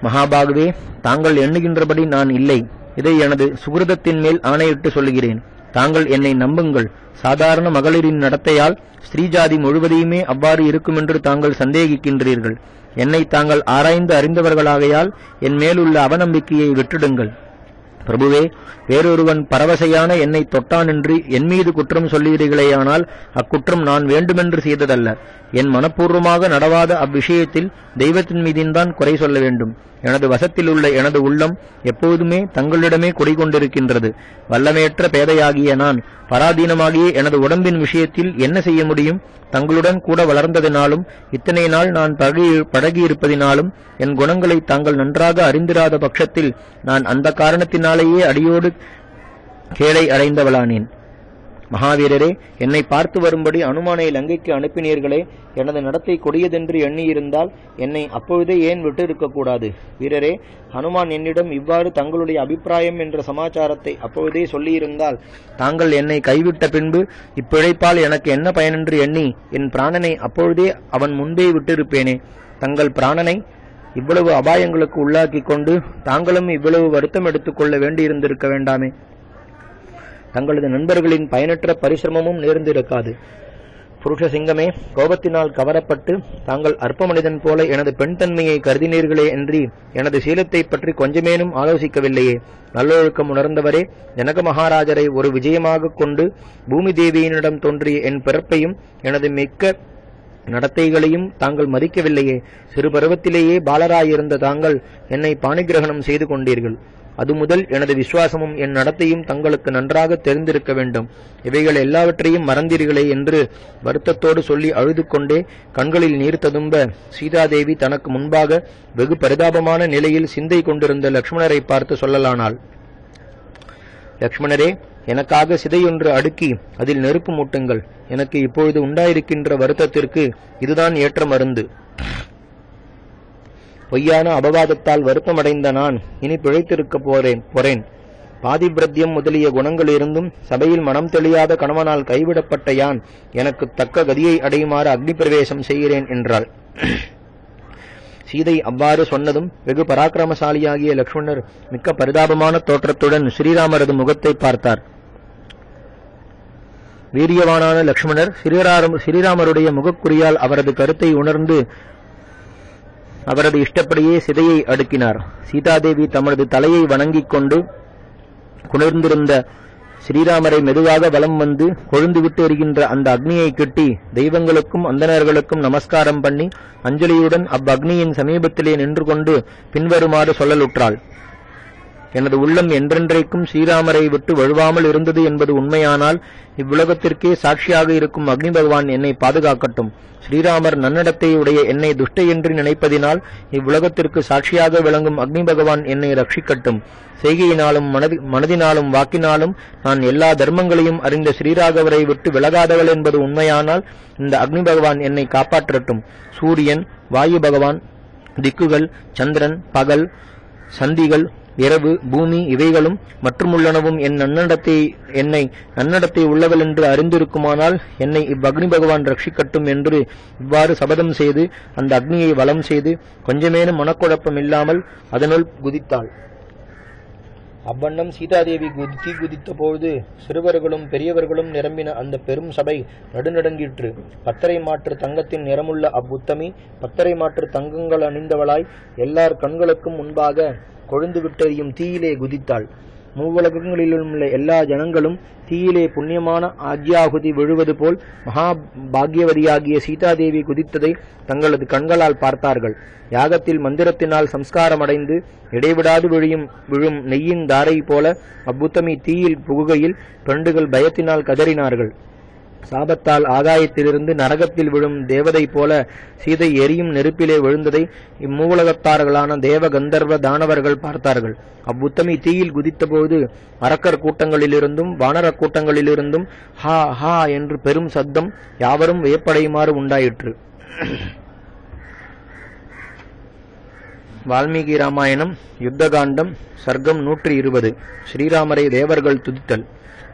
மகாபாகுவே, தாங்கள் எண்ணுகின்றபடி நான் இல்லை. இதை எனது சுகிருதத்தின் மேல் ஆணையிட்டு சொல்லுகிறேன். தாங்கள் என்னை நம்புங்கள். சாதாரண மகளிரின் நடத்தையால் ஸ்திரீஜாதி முழுவதையுமே அவ்வாறு இருக்குமென்று தாங்கள் சந்தேகிக்கின்றீர்கள். என்னை தாங்கள் ஆராய்ந்து அறிந்தவர்களாகையால் என் மேலுள்ள அவநம்பிக்கையை விட்டுடுங்கள். பிரபுவே, வேறொருவன் பரவசையான என்னை தொட்டான் என்று என் மீது குற்றம் சொல்லுகிறீர்களேயானால் அக்குற்றம் நான் வேண்டுமென்று செய்ததல்ல. என் மனப்பூர்வமாக நடவாத அவ்விஷயத்தில் தெய்வத்தின் மீதின்தான் குறை சொல்ல வேண்டும். எனது வசத்தில் உள்ள எனது உள்ளம் எப்போதுமே தங்களிடமே குடிகொண்டிருக்கின்றது. வல்லமையற்ற பேதையாகிய நான் பராதீனமாகிய எனது உடம்பின் விஷயத்தில் என்ன செய்ய முடியும்? தங்களுடன் கூட வளர்ந்ததினாலும் இத்தனை நாள் நான் பழகியிருப்பதினாலும் என் குணங்களை தாங்கள் நன்றாக அறிந்திராத பட்சத்தில் நான் அந்த காரணத்தினாலேயே அடியோடு கேளை அடைந்தவளானேன். மகாவீரரே, என்னை பார்த்து வரும்படி அனுமானை லங்கைக்கு அனுப்பினீர்களே, எனது நடத்தை கொடியதென்று எண்ணியிருந்தால் என்னை அப்பொழுதே ஏன் விட்டு இருக்கக்கூடாது? வீரரே, ஹனுமான் என்னிடம் இவ்வாறு தங்களுடைய அபிப்பிராயம் என்ற சமாச்சாரத்தை அப்பொழுதே சொல்லியிருந்தால் தாங்கள் என்னை கைவிட்ட பின்பு இப்பிழைப்பால் எனக்கு என்ன பயனென்று எண்ணி என் பிராணனை அப்பொழுதே அவன் முன்பே விட்டிருப்பேனே. தங்கள் பிராணனை இவ்வளவு அபாயங்களுக்கு உள்ளாக்கிக் கொண்டு தாங்களும் இவ்வளவு வருத்தம் எடுத்துக்கொள்ள வேண்டியிருந்திருக்க வேண்டாமே. தங்களது நண்பர்களின் பயனற்ற பரிசிரமமும் நேர்ந்திருக்காது. புருஷ சிங்கமே, கோபத்தினால் கவரப்பட்டு தாங்கள் அற்ப மனிதன் போல எனது பெண் தன்மையை கருதினீர்களே என்று எனது சீலத்தை பற்றி கொஞ்சமேனும் ஆலோசிக்கவில்லையே. நல்லொழுக்கம் உணர்ந்தவரே, ஜனக மகாராஜரை ஒரு விஜயமாக கொண்டு பூமி தேவியினிடம் தோன்றிய என் பிறப்பையும் எனது மிக்க நடத்தைகளையும் தாங்கள் மதிக்கவில்லையே. சிறு பருவத்திலேயே பாலராயிருந்த தாங்கள் என்னை பாணிகிரகணம் செய்து கொண்டீர்கள். அது முதல் எனது விசுவாசமும் என் நடத்தையும் தங்களுக்கு நன்றாக தெரிந்திருக்க வேண்டும். இவைகள் எல்லாவற்றையும் மறந்தீர்களே என்று வருத்தத்தோடு சொல்லி அழுது கொண்டே கண்களில் நீர் ததும்ப சீதாதேவி தனக்கு முன்பாக வெகு பரிதாபமான நிலையில் சிந்தை கொண்டிருந்த லக்ஷ்மணரை பார்த்து சொல்லலானாள். லக்ஷ்மணரே, எனக்காக சிதையொன்று அடுக்கி அதில் நெருப்பு மூட்டுங்கள். எனக்கு இப்பொழுது உண்டாயிருக்கின்ற வருத்தத்திற்கு இதுதான் ஏற்ற மருந்து. பொய்யான அபவாதத்தால் வருத்தமடைந்த நான் இனி பிழைத்திருக்க போறேன். பாதிபிரத்தியம் முதலிய குணங்கள் இருந்தும் சபையில் மனம் தெளியாத கணவனால் கைவிடப்பட்ட யான் எனக்கு தக்க கதியை அடையுமாறு அக்னி பிரவேசம் செய்கிறேன் என்றாள். சீதை அவ்வாறு சொன்னதும் வெகு பராக்கிரமசாலியாகிய லக்ஷ்மணர் மிக்க பரிதாபமான தோற்றத்துடன் ஸ்ரீராமரது முகத்தை பார்த்தார். வீரியவானான லக்ஷ்மணர் ஸ்ரீராமருடைய முகக்குறியால் அவரது கருத்தை உணர்ந்து அவரது இஷ்டப்படியே சிதையை அடுக்கினார். சீதாதேவி தமது தலையை வணங்கிக் கொண்டு குளிர்ந்திருந்த ஸ்ரீராமரை மெதுவாக வலம் வந்து கொழுந்துவிட்டு எரிகின்ற அந்த அக்னியை கிட்டி தெய்வங்களுக்கும் அந்தணர்களுக்கும் நமஸ்காரம் பண்ணி அஞ்சலியுடன் அவ்வக்னியின் சமீபத்திலே நின்று கொண்டு பின்வருமாறு சொல்லலுற்றாள். எனது உள்ளம் என்றென்றைக்கும் ஸ்ரீராமரை விட்டு வழுவாமல் இருந்தது என்பது உண்மையானால் இவ்வுலகத்திற்கே சாட்சியாக இருக்கும் அக்னி பகவான் என்னை பாதுகாக்கட்டும். ஸ்ரீராமர் நன்னடத்தை உடைய என்னை துஷ்ட என்று நினைப்பதினால் இவ்வுலகத்திற்கு சாட்சியாக விளங்கும் அக்னி பகவான் என்னை ரட்சிக்கட்டும். செய்கையினாலும் மனதினாலும் வாக்கினாலும் நான் எல்லா தர்மங்களையும் அறிந்த ஸ்ரீராகவரை விட்டு விலகாதவள் என்பது உண்மையானால் இந்த அக்னி பகவான் என்னை காப்பாற்றட்டும். சூரியன், வாயு பகவான், திக்குகள், சந்திரன், பகல், சந்திகள், இரவு, பூமி இவைகளும் மற்றுமுள்ளனவும் என்னை நன்னடத்தை உள்ளவள் என்று அறிந்திருக்குமானால் என்னை இவ்வக்னி பகவான் ரட்சிக்கட்டும் என்று இவ்வாறு சபதம் செய்து அந்த அக்னியை வலம் செய்து கொஞ்சமேனும் மனக்குழப்பம் இல்லாமல் அதனுள் குதித்தாள். அவ்வண்ணம் சீதாதேவி குதித்த பொழுது சிறுவர்களும் பெரியவர்களும் நிரம்பின அந்த பெரும் சபை நடுநடுங்கிற்று. 10 மாற்று தங்கத்தின் நிறமுள்ள அவ்வுத்தமி 10 மாற்று தங்கங்கள் அணிந்தவளாய் எல்லார் கண்களுக்கும் முன்பாக கொழுந்து விட்டெறியும் தீயிலே குதித்தாள். மூவுலகங்களிலும் உள்ள எல்லா ஜனங்களும் தீயிலே புண்ணியமான ஆக்யாகுதி விழுவது போல் மகா பாக்யவதியாகிய சீதாதேவி குதித்ததை தங்களது கண்களால் பார்த்தார்கள். யாகத்தில் மந்திரத்தினால் சம்ஸ்காரமடைந்து இடைவிடாது விழும் நெய்யின் தாரை போல அவ்வுத்தமி தீயில் புகுகையில் பெண்டுகள் பயத்தினால் கதறினார்கள். சாபத்தால் ஆகாயத்திலிருந்து நரகத்தில் விழும் தேவதை போல சீதை எரியும் நெருப்பிலே விழுந்ததை இம்மூலகத்தார்களான தேவ கந்தர்வ தானவர்கள் பார்த்தார்கள். அவ்வுத்தமி தீயில் குதித்தபோது அரக்கர் கூட்டங்களிலிருந்தும் வானர கூட்டங்களிலிருந்தும் ஹா ஹா என்று பெரும் சத்தம் யாவரும் வியப்படையுமாறு உண்டாயிற்று. வால்மீகி ராமாயணம் யுத்தகாண்டம் சர்க்கம் 120. ஸ்ரீராமரை தேவர்கள் துதித்தல்.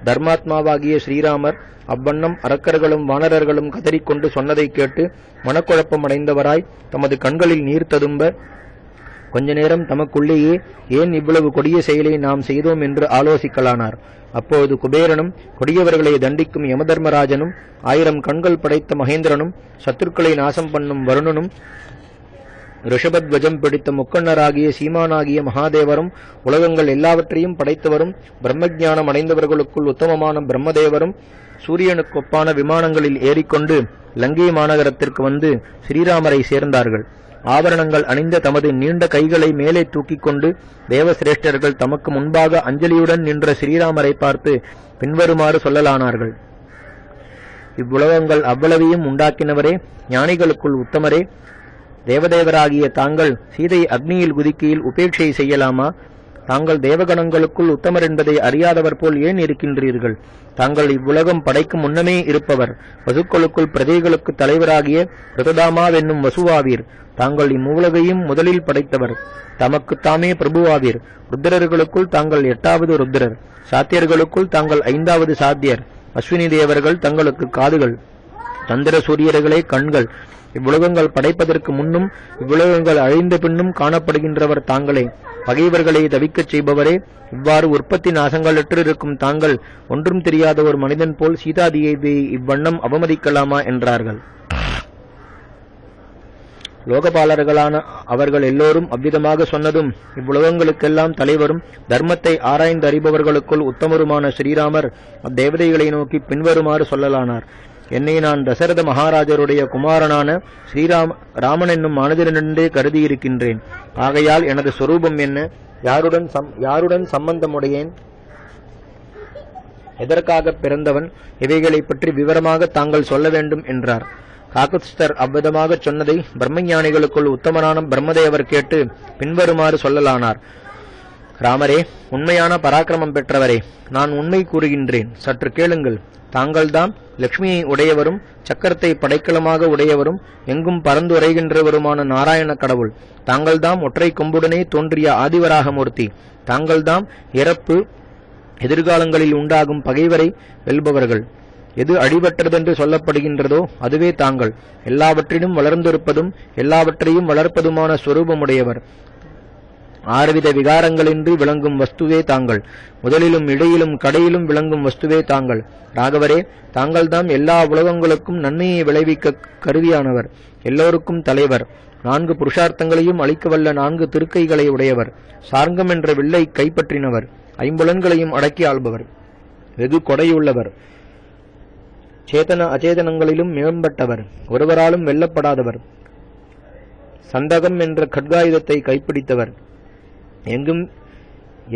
தர்மாத்மாவாகிய ஸ்ரீராமர் அவ்வண்ணம் அரக்கர்களும் வானரர்களும் கதறிக்கொண்டு சொன்னதை கேட்டு மனக்குழப்பம் அடைந்தவராய் தமது கண்களில் நீர் ததும்ப கொஞ்ச நேரம் தமக்குள்ளேயே ஏன் இவ்வளவு கொடிய செயலை நாம் செய்தோம் என்று ஆலோசிக்கலானார். அப்போது குபேரனும் கொடியவர்களை தண்டிக்கும் யமதர்மராஜனும் 1000 கண்கள் படைத்த மகேந்திரனும் சத்துருக்களை நாசம் பண்ணும் வருணனும் ரிஷபத்வஜம் பிடித்த முக்கண்ணராகிய சீமானாகிய மகாதேவரும் உலகங்கள் எல்லாவற்றையும் படைத்தவரும் பிரம்மஜானம் அடைந்தவர்களுக்குள் உத்தமமான பிரம்மதேவரும் சூரியனுக்கொப்பான விமானங்களில் ஏறிக்கொண்டு லங்கை மாநகரத்திற்கு வந்து ஸ்ரீராமரை சேர்ந்தார்கள். ஆபரணங்கள் அணிந்த தமது நீண்ட கைகளை மேலே தூக்கிக் கொண்டு தேவசிரேஷ்டர்கள் தமக்கு முன்பாக அஞ்சலியுடன் நின்ற ஸ்ரீராமரை பார்த்து பின்வருமாறு சொல்லலானார்கள். இவ்வுலகங்கள் அவ்வளவையும் உண்டாக்கினவரே, ஞானிகளுக்குள் உத்தமரே, தேவதேவராகிய தாங்கள் சீதை அக்னியில் குதிக்கையில் உபேட்சை செய்யலாமா? தாங்கள் தேவகணங்களுக்குள் உத்தமர் என்பதை அறியாதவர் போல் ஏன் இருக்கின்றீர்கள்? தாங்கள் இவ்வுலகம் படைக்கும் முன்னமே இருப்பவர். வசுக்களுக்குள் பிரஜைகளுக்கு தலைவராகிய ருததாமாவென்னும் வசுவாவீர். தாங்கள் இம்முலகையும் முதலில் படைத்தவர். தமக்குத்தாமே பிரபுவாவீர். ருத்திரர்களுக்குள் தாங்கள் 8வது ருத்திரர். சாத்தியர்களுக்குள் தாங்கள் 5வது சாத்தியர். அஸ்வினி தேவர்கள் தங்களுக்கு காதுகள், சந்திர சூரியர்களே கண்கள். இவ்வுலகங்கள் படைப்பதற்கு முன்னும் இவ்வுலகங்கள் அழிந்த பின்னும் காணப்படுகின்றவர் தாங்களே. பகைவர்களை தவிக்கச் செய்பவரே, இவ்வாறு உற்பத்தி நாசங்களற்றிருக்கும் தாங்கள் ஒன்றும் தெரியாத ஒரு மனிதன் போல் சீதாதேவியை இவ்வண்ணம் அவமதிக்கலாமா என்றார்கள். லோகபாலர்களான அவர்கள் எல்லோரும் அவ்விதமாக சொன்னதும் இவ்வுலகங்களுக்கெல்லாம் தலைவரும் தர்மத்தை ஆராய்ந்து அறிபவர்களுக்குள் உத்தமருமான ஸ்ரீராமர் அத்தேவதைகளை நோக்கி பின்வருமாறு சொல்லலானார். என்னை நான் தசரத மகாராஜருடைய குமாரனான ராமன் என்னும் மனிதனிடே கருதியிருக்கின்றேன். ஆகையால் எனது சொரூபம் என்ன? யாருடன் சம்பந்தமுடையேன்? எதற்காக பிறந்தவன்? இவைகளை பற்றி விவரமாக தாங்கள் சொல்ல வேண்டும் என்றார். காகுத்ஸ்தர் அவ்விதமாக சொன்னதை பிரம்மஞானிகளுக்குள் உத்தமரான பிரம்மதேவர் கேட்டு பின்வருமாறு சொல்லலானார். ராமரே, உண்மையான பராக்கிரமம் பெற்றவரே, நான் உண்மை கூறுகின்றேன், சற்று கேளுங்கள். தாங்கள்தான் லட்சுமியை உடையவரும் சக்கரத்தை படைக்கலமாக உடையவரும் எங்கும் பறந்துரைகின்றவருமான நாராயண கடவுள். தாங்கள்தாம் ஒற்றை கொம்புடனே தோன்றிய ஆதிவராகமூர்த்தி. தாங்கள்தாம் இறப்பு எதிர்காலங்களில் உண்டாகும் பகைவரை வெல்பவர்கள். எது அழிவற்றதென்று சொல்லப்படுகின்றதோ அதுவே தாங்கள். எல்லாவற்றிலும் வளர்ந்திருப்பதும் எல்லாவற்றையும் வளர்ப்பதுமான ஸ்வரூபமுடையவர். 6 வித விகாரங்களின்றி விளங்கும் வஸ்துவே தாங்கள். முதலிலும் இடையிலும் கடையிலும் விளங்கும் வஸ்துவே தாங்கள். ராகவரே, தாங்கள்தாம் எல்லா உலகங்களுக்கும் நன்மையை விளைவிக்க கருவியானவர். எல்லோருக்கும் தலைவர். 4 புருஷார்த்தங்களையும் அளிக்கவல்ல 4 திருக்கைகளை உடையவர். சார்ங்கம் என்ற வில்லை கைப்பற்றினவர். 5 புலன்களையும் அடக்கி ஆள்பவர். வெகு கொடையுள்ளவர். சேதன அச்சேதனங்களிலும் மேம்பட்டவர். ஒருவராலும் வெல்லப்படாதவர். சந்தகம் என்ற கட்காயுதத்தை கைப்பிடித்தவர். எங்கும்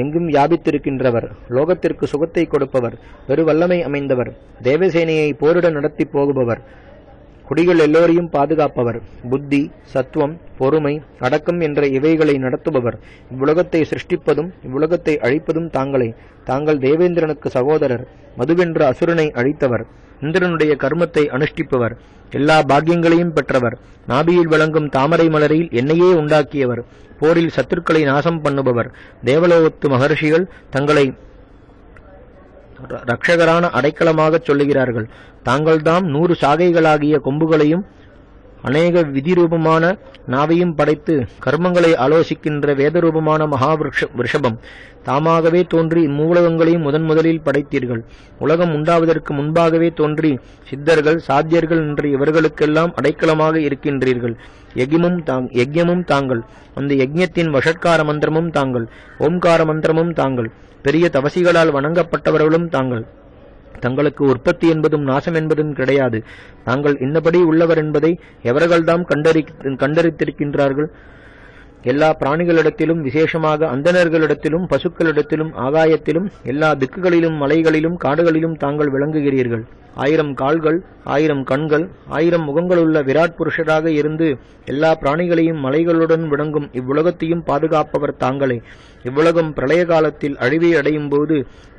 எங்கும் வியாபித்திருக்கின்றவர், லோகத்திற்கு சுகத்தை கொடுப்பவர், பெரு வல்லமை அமைந்தவர், தேவசேனையை போரிட நடத்தி போகுபவர், குடிகள் எல்லோரையும் பாதுகாப்பவர், புத்தி, சத்துவம், பொறுமை, அடக்கம் என்ற இவைகளை நடத்துபவர், இவ்வுலகத்தை சிருஷ்டிப்பதும் இவ்வுலகத்தை அழிப்பதும் தாங்களே. தாங்கள் தேவேந்திரனுக்கு சகோதரர், மதுவென்ற அசுரனை அழித்தவர், இந்திரனுடைய கர்மத்தை அனுஷ்டிப்பவர், எல்லா பாக்கியங்களையும் பெற்றவர், நாபியில் விளங்கும் தாமரை மலரில் என்னையே உண்டாக்கியவர், போரில் சத்துருக்களை நாசம் பண்ணுபவர், தேவலோகத்து மகர்ஷிகள் தங்களை ரட்சகரான அடைக்கலமாகச் சொல்லுகிறார்கள். தாங்கள்தாம் 100 சாகைகளாகிய கொம்புகளையும் அநேக விதிரூபமான நாவையும் படைத்து கர்மங்களை ஆலோசிக்கின்ற வேதரூபமான மகாவிருஷபம் தாமாகவே தோன்றி இம்மூலகங்களையும் முதலில் படைத்தீர்கள். உலகம் உண்டாவதற்கு முன்பாகவே தோன்றி சித்தர்கள், சாத்தியர்கள் என்று இவர்களுக்கெல்லாம் அடைக்கலமாக இருக்கின்றீர்கள். யஜ்யமும் தாங்கள், அந்த யஜ்யத்தின் வஷட்கார மந்திரமும் தாங்கள், ஓம்கார மந்திரமும் தாங்கள், பெரிய தவசிகளால் வணங்கப்பட்டவர்களும் தாங்கள். தங்களுக்கு உற்பத்தி என்பதும் நாசம் என்பதும் கிடையாது. தாங்கள் இன்னபடி உள்ளவர் என்பதை எவர்கள்தாம் கண்டறித்திருக்கின்றார்கள்? எல்லா பிராணிகளிடத்திலும், விசேஷமாக அந்தணர்களிடத்திலும், பசுக்களிடத்திலும், ஆகாயத்திலும், எல்லா திக்குகளிலும், மலைகளிலும், காடுகளிலும் தாங்கள் விளங்குகிறீர்கள். 1000 கால்கள், 1000 கண்கள், 1000 முகங்களுள்ள விராட் புருஷராக இருந்து எல்லா பிராணிகளையும் மலைகளுடன் விளங்கும் இவ்வுலகத்தையும் பாதுகாப்பவர் தாங்களே. இவ்வுலகம் பிரளய காலத்தில் அழிவை அடையும் போது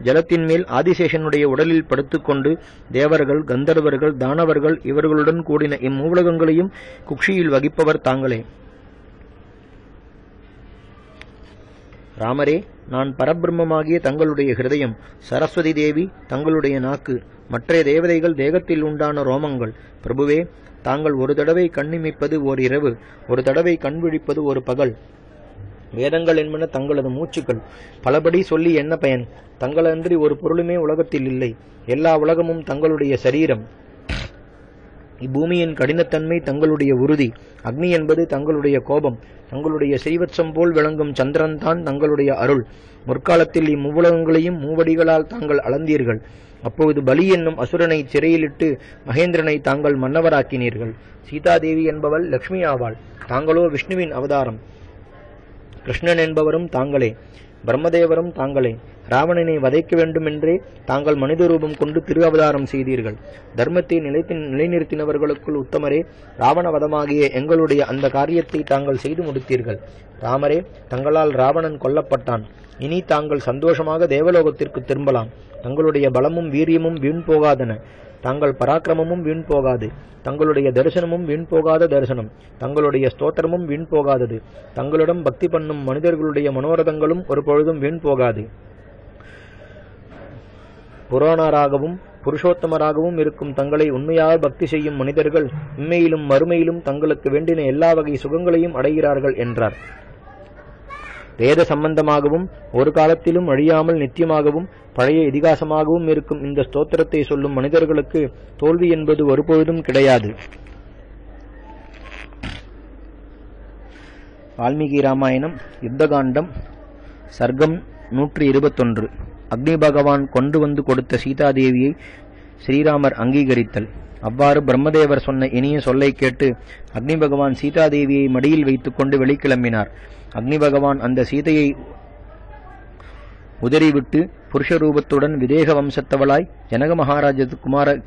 ஜலத்தின் மேல் ஆதிசேஷனுடைய உடலில் படுத்துக்கொண்டு தேவர்கள், கந்தர்வர்கள், தானவர்கள் இவர்களுடன் கூடின இம்மூலகங்களையும் குக்ஷியில் வகிப்பவர் தாங்களே. ராமரே, நான் பரபிரம்மமாகிய தங்களுடைய ஹிருதயம், சரஸ்வதி தேவி தங்களுடைய நாக்கு, மற்ற தேவதைகள் தேகத்தில் உண்டான ரோமங்கள். பிரபுவே, தாங்கள் ஒரு தடவை கண்ணிமைப்பது ஓர் இரவு, ஒரு தடவை கண் விழிப்பது ஒரு பகல். வேதங்கள் என்பன தங்களது மூச்சுக்கள். பலபடி சொல்லி என்ன பயன்? தங்களன்றி ஒரு பொருளுமே உலகத்தில் இல்லை. எல்லா உலகமும் தங்களுடைய சரீரம். இப்பூமியின் கடினத்தன்மை தங்களுடைய உறுதி. அக்னி என்பது தங்களுடைய கோபம். தங்களுடைய செய்வத்சம் போல் விளங்கும் சந்திரன் தான் தங்களுடைய அருள். முற்காலத்தில் இம்முலகங்களையும் மூவடிகளால் தாங்கள் அளந்தீர்கள். அப்போது பலி என்னும் அசுரனை சிறையிலிட்டு மகேந்திரனை தாங்கள் மன்னவராக்கினீர்கள். சீதாதேவி என்பவள் லட்சுமி ஆவாள். தாங்களோ விஷ்ணுவின் அவதாரம். கிருஷ்ணன் என்பவரும் தாங்களே. பிரம்மதேவரும் தாங்களே. ராவணனை வதைக்க வேண்டுமென்றே தாங்கள் மனித ரூபம் கொண்டு திரு அவதாரம் செய்தீர்கள். தர்மத்தை நிலைநிறுத்தினவர்களுக்குள் உத்தமரே, ராவணவதமாகிய எங்களுடைய அந்த காரியத்தை தாங்கள் செய்து முடித்தீர்கள். ராமரே, தங்களால் ராவணன் கொல்லப்பட்டான். இனி தாங்கள் சந்தோஷமாக தேவலோகத்திற்கு திரும்பலாம். தங்களுடைய பலமும் வீரியமும் வீண் போகாதன. தாங்கள் பராக்கிரமமும் வீண் போகாது. தங்களுடைய தரிசனமும் வீண் போகாத தரிசனம். தங்களுடைய ஸ்தோத்திரமும் வீண் போகாதது. தங்களிடம் பக்தி பண்ணும் மனிதர்களுடைய மனோரதங்களும் ஒரு பொழுதும் வீண் போகாது. புராணராகவும் புருஷோத்தமராகவும் இருக்கும் தங்களை உண்மையாக பக்தி செய்யும் மனிதர்கள் இம்மையிலும் மறுமையிலும் தங்களுக்கு வேண்டின எல்லா வகை சுகங்களையும் அடைகிறார்கள் என்றார். வேத சம்பந்தமாகவும் ஒரு காலத்திலும் அழியாமல் நித்தியமாகவும் பழைய இதிகாசமாகவும் இருக்கும் இந்த ஸ்தோத்திரத்தை சொல்லும் மனிதர்களுக்கு தோல்வி என்பது ஒருபொழுதும் கிடையாது. வால்மீகி ராமாயணம் யுத்தகாண்டம் சர்க்கம் 121. அக்னி பகவான் கொண்டு வந்து கொடுத்த சீதாதேவியை ஸ்ரீராமர் அங்கீகரித்தல். அவ்வாறு பிரம்மதேவர் சொன்ன இனிய சொல்லை கேட்டு அக்னி பகவான் சீதாதேவியை மடியில் வைத்துக் கொண்டு வெளிக்கிளம்பினார். அக்னி பகவான் அந்த சீதையை உதறிவிட்டு புருஷரூபத்துடன் விதேக வம்சத்தவளாய் ஜனக மகாராஜ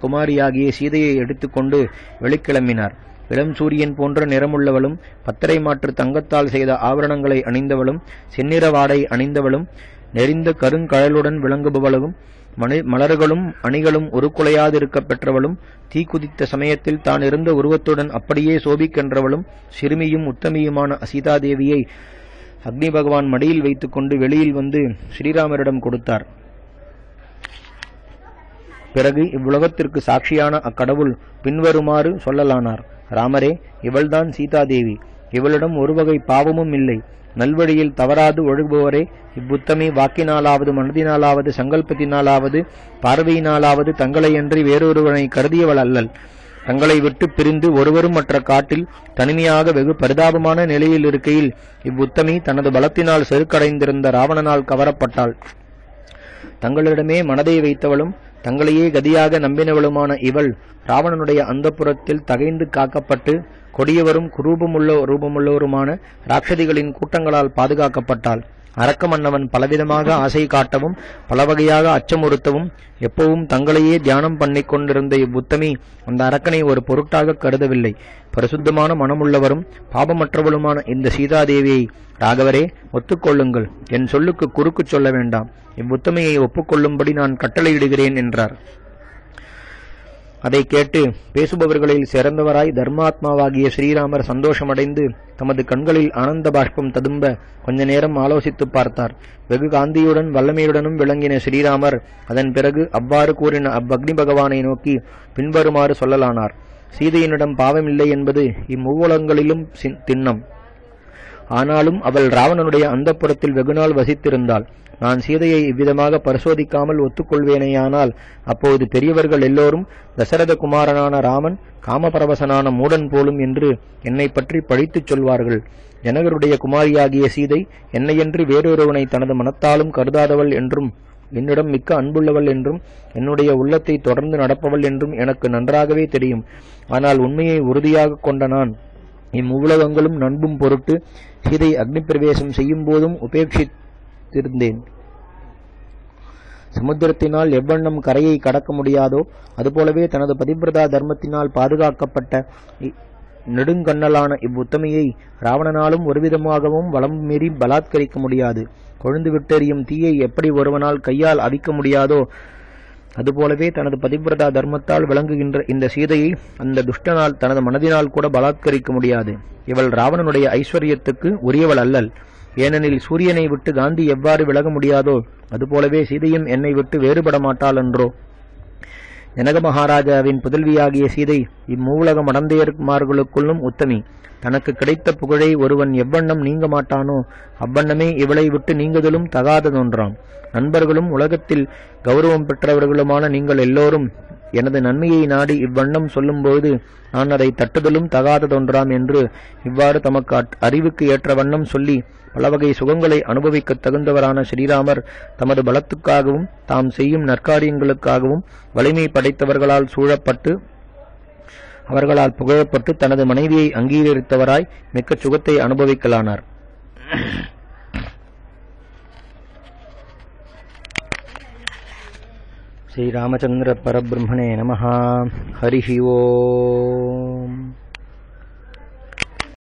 குமாரியாகிய சீதையை எடுத்துக்கொண்டு வெளிக்கிளம்பினார். இளம் சூரியன் போன்ற நிறமுள்ளவளும், பத்தரை மாற்று தங்கத்தால் செய்த ஆபரணங்களை அணிந்தவளும், செந்நிற வாடை அணிந்தவளும், நெறிந்த கருங்கழலுடன் விளங்குபவளும், மலர்களும் அணிகளும் உருக்குலையாதிருக்க பெற்றவளும், தீக்குதித்த சமயத்தில் தான் இருந்த உருவத்துடன் அப்படியே சோபிக்கின்றவளும், சிறுமியும் உத்தமியுமான சீதாதேவியை அக்னி பகவான் மடியில் வைத்துக் கொண்டு வெளியில் வந்து ஸ்ரீராமரிடம் கொடுத்தார். பிறகு இவ்வுலகத்திற்கு சாட்சியான அக்கடவுள் பின்வருமாறு சொல்லலானார். ராமரே, இவள்தான் சீதாதேவி. இவளிடம் ஒரு வகை பாவமும் இல்லை. நல்வழியில் தவறாது ஒழுகுபவரே, இவ்வுத்தமி வாக்கினாலாவது, மனதினாலாவது, சங்கல்பத்தினாலாவது, பார்வையினாலாவது தங்களையன்றி வேறொருவனை கருதியவள் அல்லல். தங்களை விட்டு பிரிந்து ஒருவரும் மற்ற காட்டில் தனிமையாக வெகு பரிதாபமான நிலையில் இருக்கையில் இவ்வுத்தமி தனது பலத்தினால் செருக்கடைந்திருந்த ராவணனால் கவரப்பட்டாள். தங்களிடமே மனதை வைத்தவளும் தங்களையே கதியாக நம்பினவளுமான இவள் ராவணனுடைய அந்தப்புறத்தில் தகைந்து காக்கப்பட்டு கொடியவரும் குரூபமுள்ளோருமான ராட்சதிகளின் கூட்டங்களால் பாதுகாக்கப்பட்டாள். அரக்கமன்னவன் பலவிதமாக ஆசை காட்டவும் பல வகையாக அச்சமுறுத்தவும் எப்பவும் தங்களையே தியானம் பண்ணி கொண்டிருந்த இவ்வுத்தமி அந்த அரக்கனை ஒரு பொருட்டாக கருதவில்லை. பரிசுத்தமான மனமுள்ளவரும் பாபமற்றவளுமான இந்த சீதாதேவியை ராகவரே ஒத்துக்கொள்ளுங்கள், என் சொல்லுக்கு குறுக்கு சொல்ல வேண்டாம், இவ்வுத்தமையை ஒப்புக்கொள்ளும்படி நான் கட்டளையிடுகிறேன் என்றார். அதை கேட்டு பேசுபவர்களில் சிறந்தவராய் தர்மாத்மாவாகிய ஸ்ரீராமர் சந்தோஷமடைந்து தமது கண்களில் ஆனந்த பாஷ்பம் ததும்ப கொஞ்ச நேரம் ஆலோசித்து பார்த்தார். வெகு காந்தியுடன் வல்லமையுடனும் விளங்கின ஸ்ரீராமர் அதன் பிறகு அவ்வாறு கூறின அவ்வக்னி பகவானை நோக்கி பின்வருமாறு சொல்லலானார். சீதையினிடம் பாவமில்லை என்பது இம்மூவலங்களிலும் திண்ணம். ஆனாலும் அவள் ராவணனுடைய அந்தப்புறத்தில் வெகுநாள் வசித்திருந்தாள். நான் சீதையை இவ்விதமாக பரிசோதிக்காமல் ஒத்துக்கொள்வேனேயானால் அப்போது பெரியவர்கள் எல்லோரும் தசரத குமாரனான ராமன் காமபரவசனான மூடன் போலும் என்று என்னை பற்றி பழித்துச் சொல்வார்கள். ஜனகருடைய குமாரியாகிய சீதை என்னையென்று வேறொருவனை தனது மனத்தாலும் கருதாதவள் என்றும் என்னிடம் மிக்க அன்புள்ளவள் என்றும் என்னுடைய உள்ளத்தை தொடர்ந்து நடப்பவள் என்றும் எனக்கு நன்றாகவே தெரியும். ஆனால் உண்மையை உறுதியாக கொண்ட நான் இம்முலகங்களும் நண்பும் பொருட்டு சீதை அக்னி பிரவேசம் செய்யும் போதும் உபேட்சித்திருந்தேன். சமுத்திரத்தினால் எவ்வண்ணம் கரையை கடக்க முடியாதோ அதுபோலவே தனது பதிவிரதா தர்மத்தினால் பாதுகாக்கப்பட்ட நெடுங்கண்ணலான இவ்வுத்தமையை ராவணனாலும் ஒருவிதமாகவும் வலம் மீறி பலாத்கரிக்க முடியாது. கொழுந்து விட்டெறியும் தீயை எப்படி ஒருவனால் கையால் அவிக்க முடியாதோ அதுபோலவே தனது பதிவிரதா தர்மத்தால் விளங்குகின்ற இந்த சீதையை அந்த துஷ்டனால் தனது மனதினால் கூட பலாத்கரிக்க முடியாது. இவள் ராவணனுடைய ஐஸ்வர்யத்துக்கு உரியவள் அல்லல். ஏனெனில் சூரியனை விட்டு காந்தி எவ்வாறு விலக முடியாதோ அதுபோலவே சீதையும் என்னை விட்டு வேறுபட மாட்டாள் என்றோ. ஜனக மகாராஜாவின் புதல்வியாகிய சீதை இம்மூலக மடந்தையர்மார்களுக்குள்ளும் உத்தமி. தனக்கு கிடைத்த புகழை ஒருவன் எவ்வண்ணம் நீங்க மாட்டானோ அவ்வண்ணமே இவளை விட்டு நீங்குதலும் தகாததொன்றாம். நண்பர்களும் உலகத்தில் கௌரவம் பெற்றவர்களுமான நீங்கள் எல்லோரும் எனது நன்மையை நாடி இவ்வண்ணம் சொல்லும்போது நான் அதை தட்டுதலும் தகாததொன்றாம் என்று இவ்வாறு தமக்கு அறிவுக்கு ஏற்ற வண்ணம் சொல்லி பலவகை சுகங்களை அனுபவிக்க தகுந்தவரான ஸ்ரீராமர் தமது பலத்துக்காகவும் தாம் செய்யும் நற்காரியங்களுக்காகவும் வலிமை படைத்தவர்களால் சூழப்பட்டு அவர்களால் புகழப்பட்டு தனது மனைவியை அங்கீகரித்தவராய் மிக்க சுகத்தை அனுபவிக்கலானார். ஸ்ரீராமச்சந்திர பரபிரம்மணே நமஹ. ஹரிஹி ஓம்.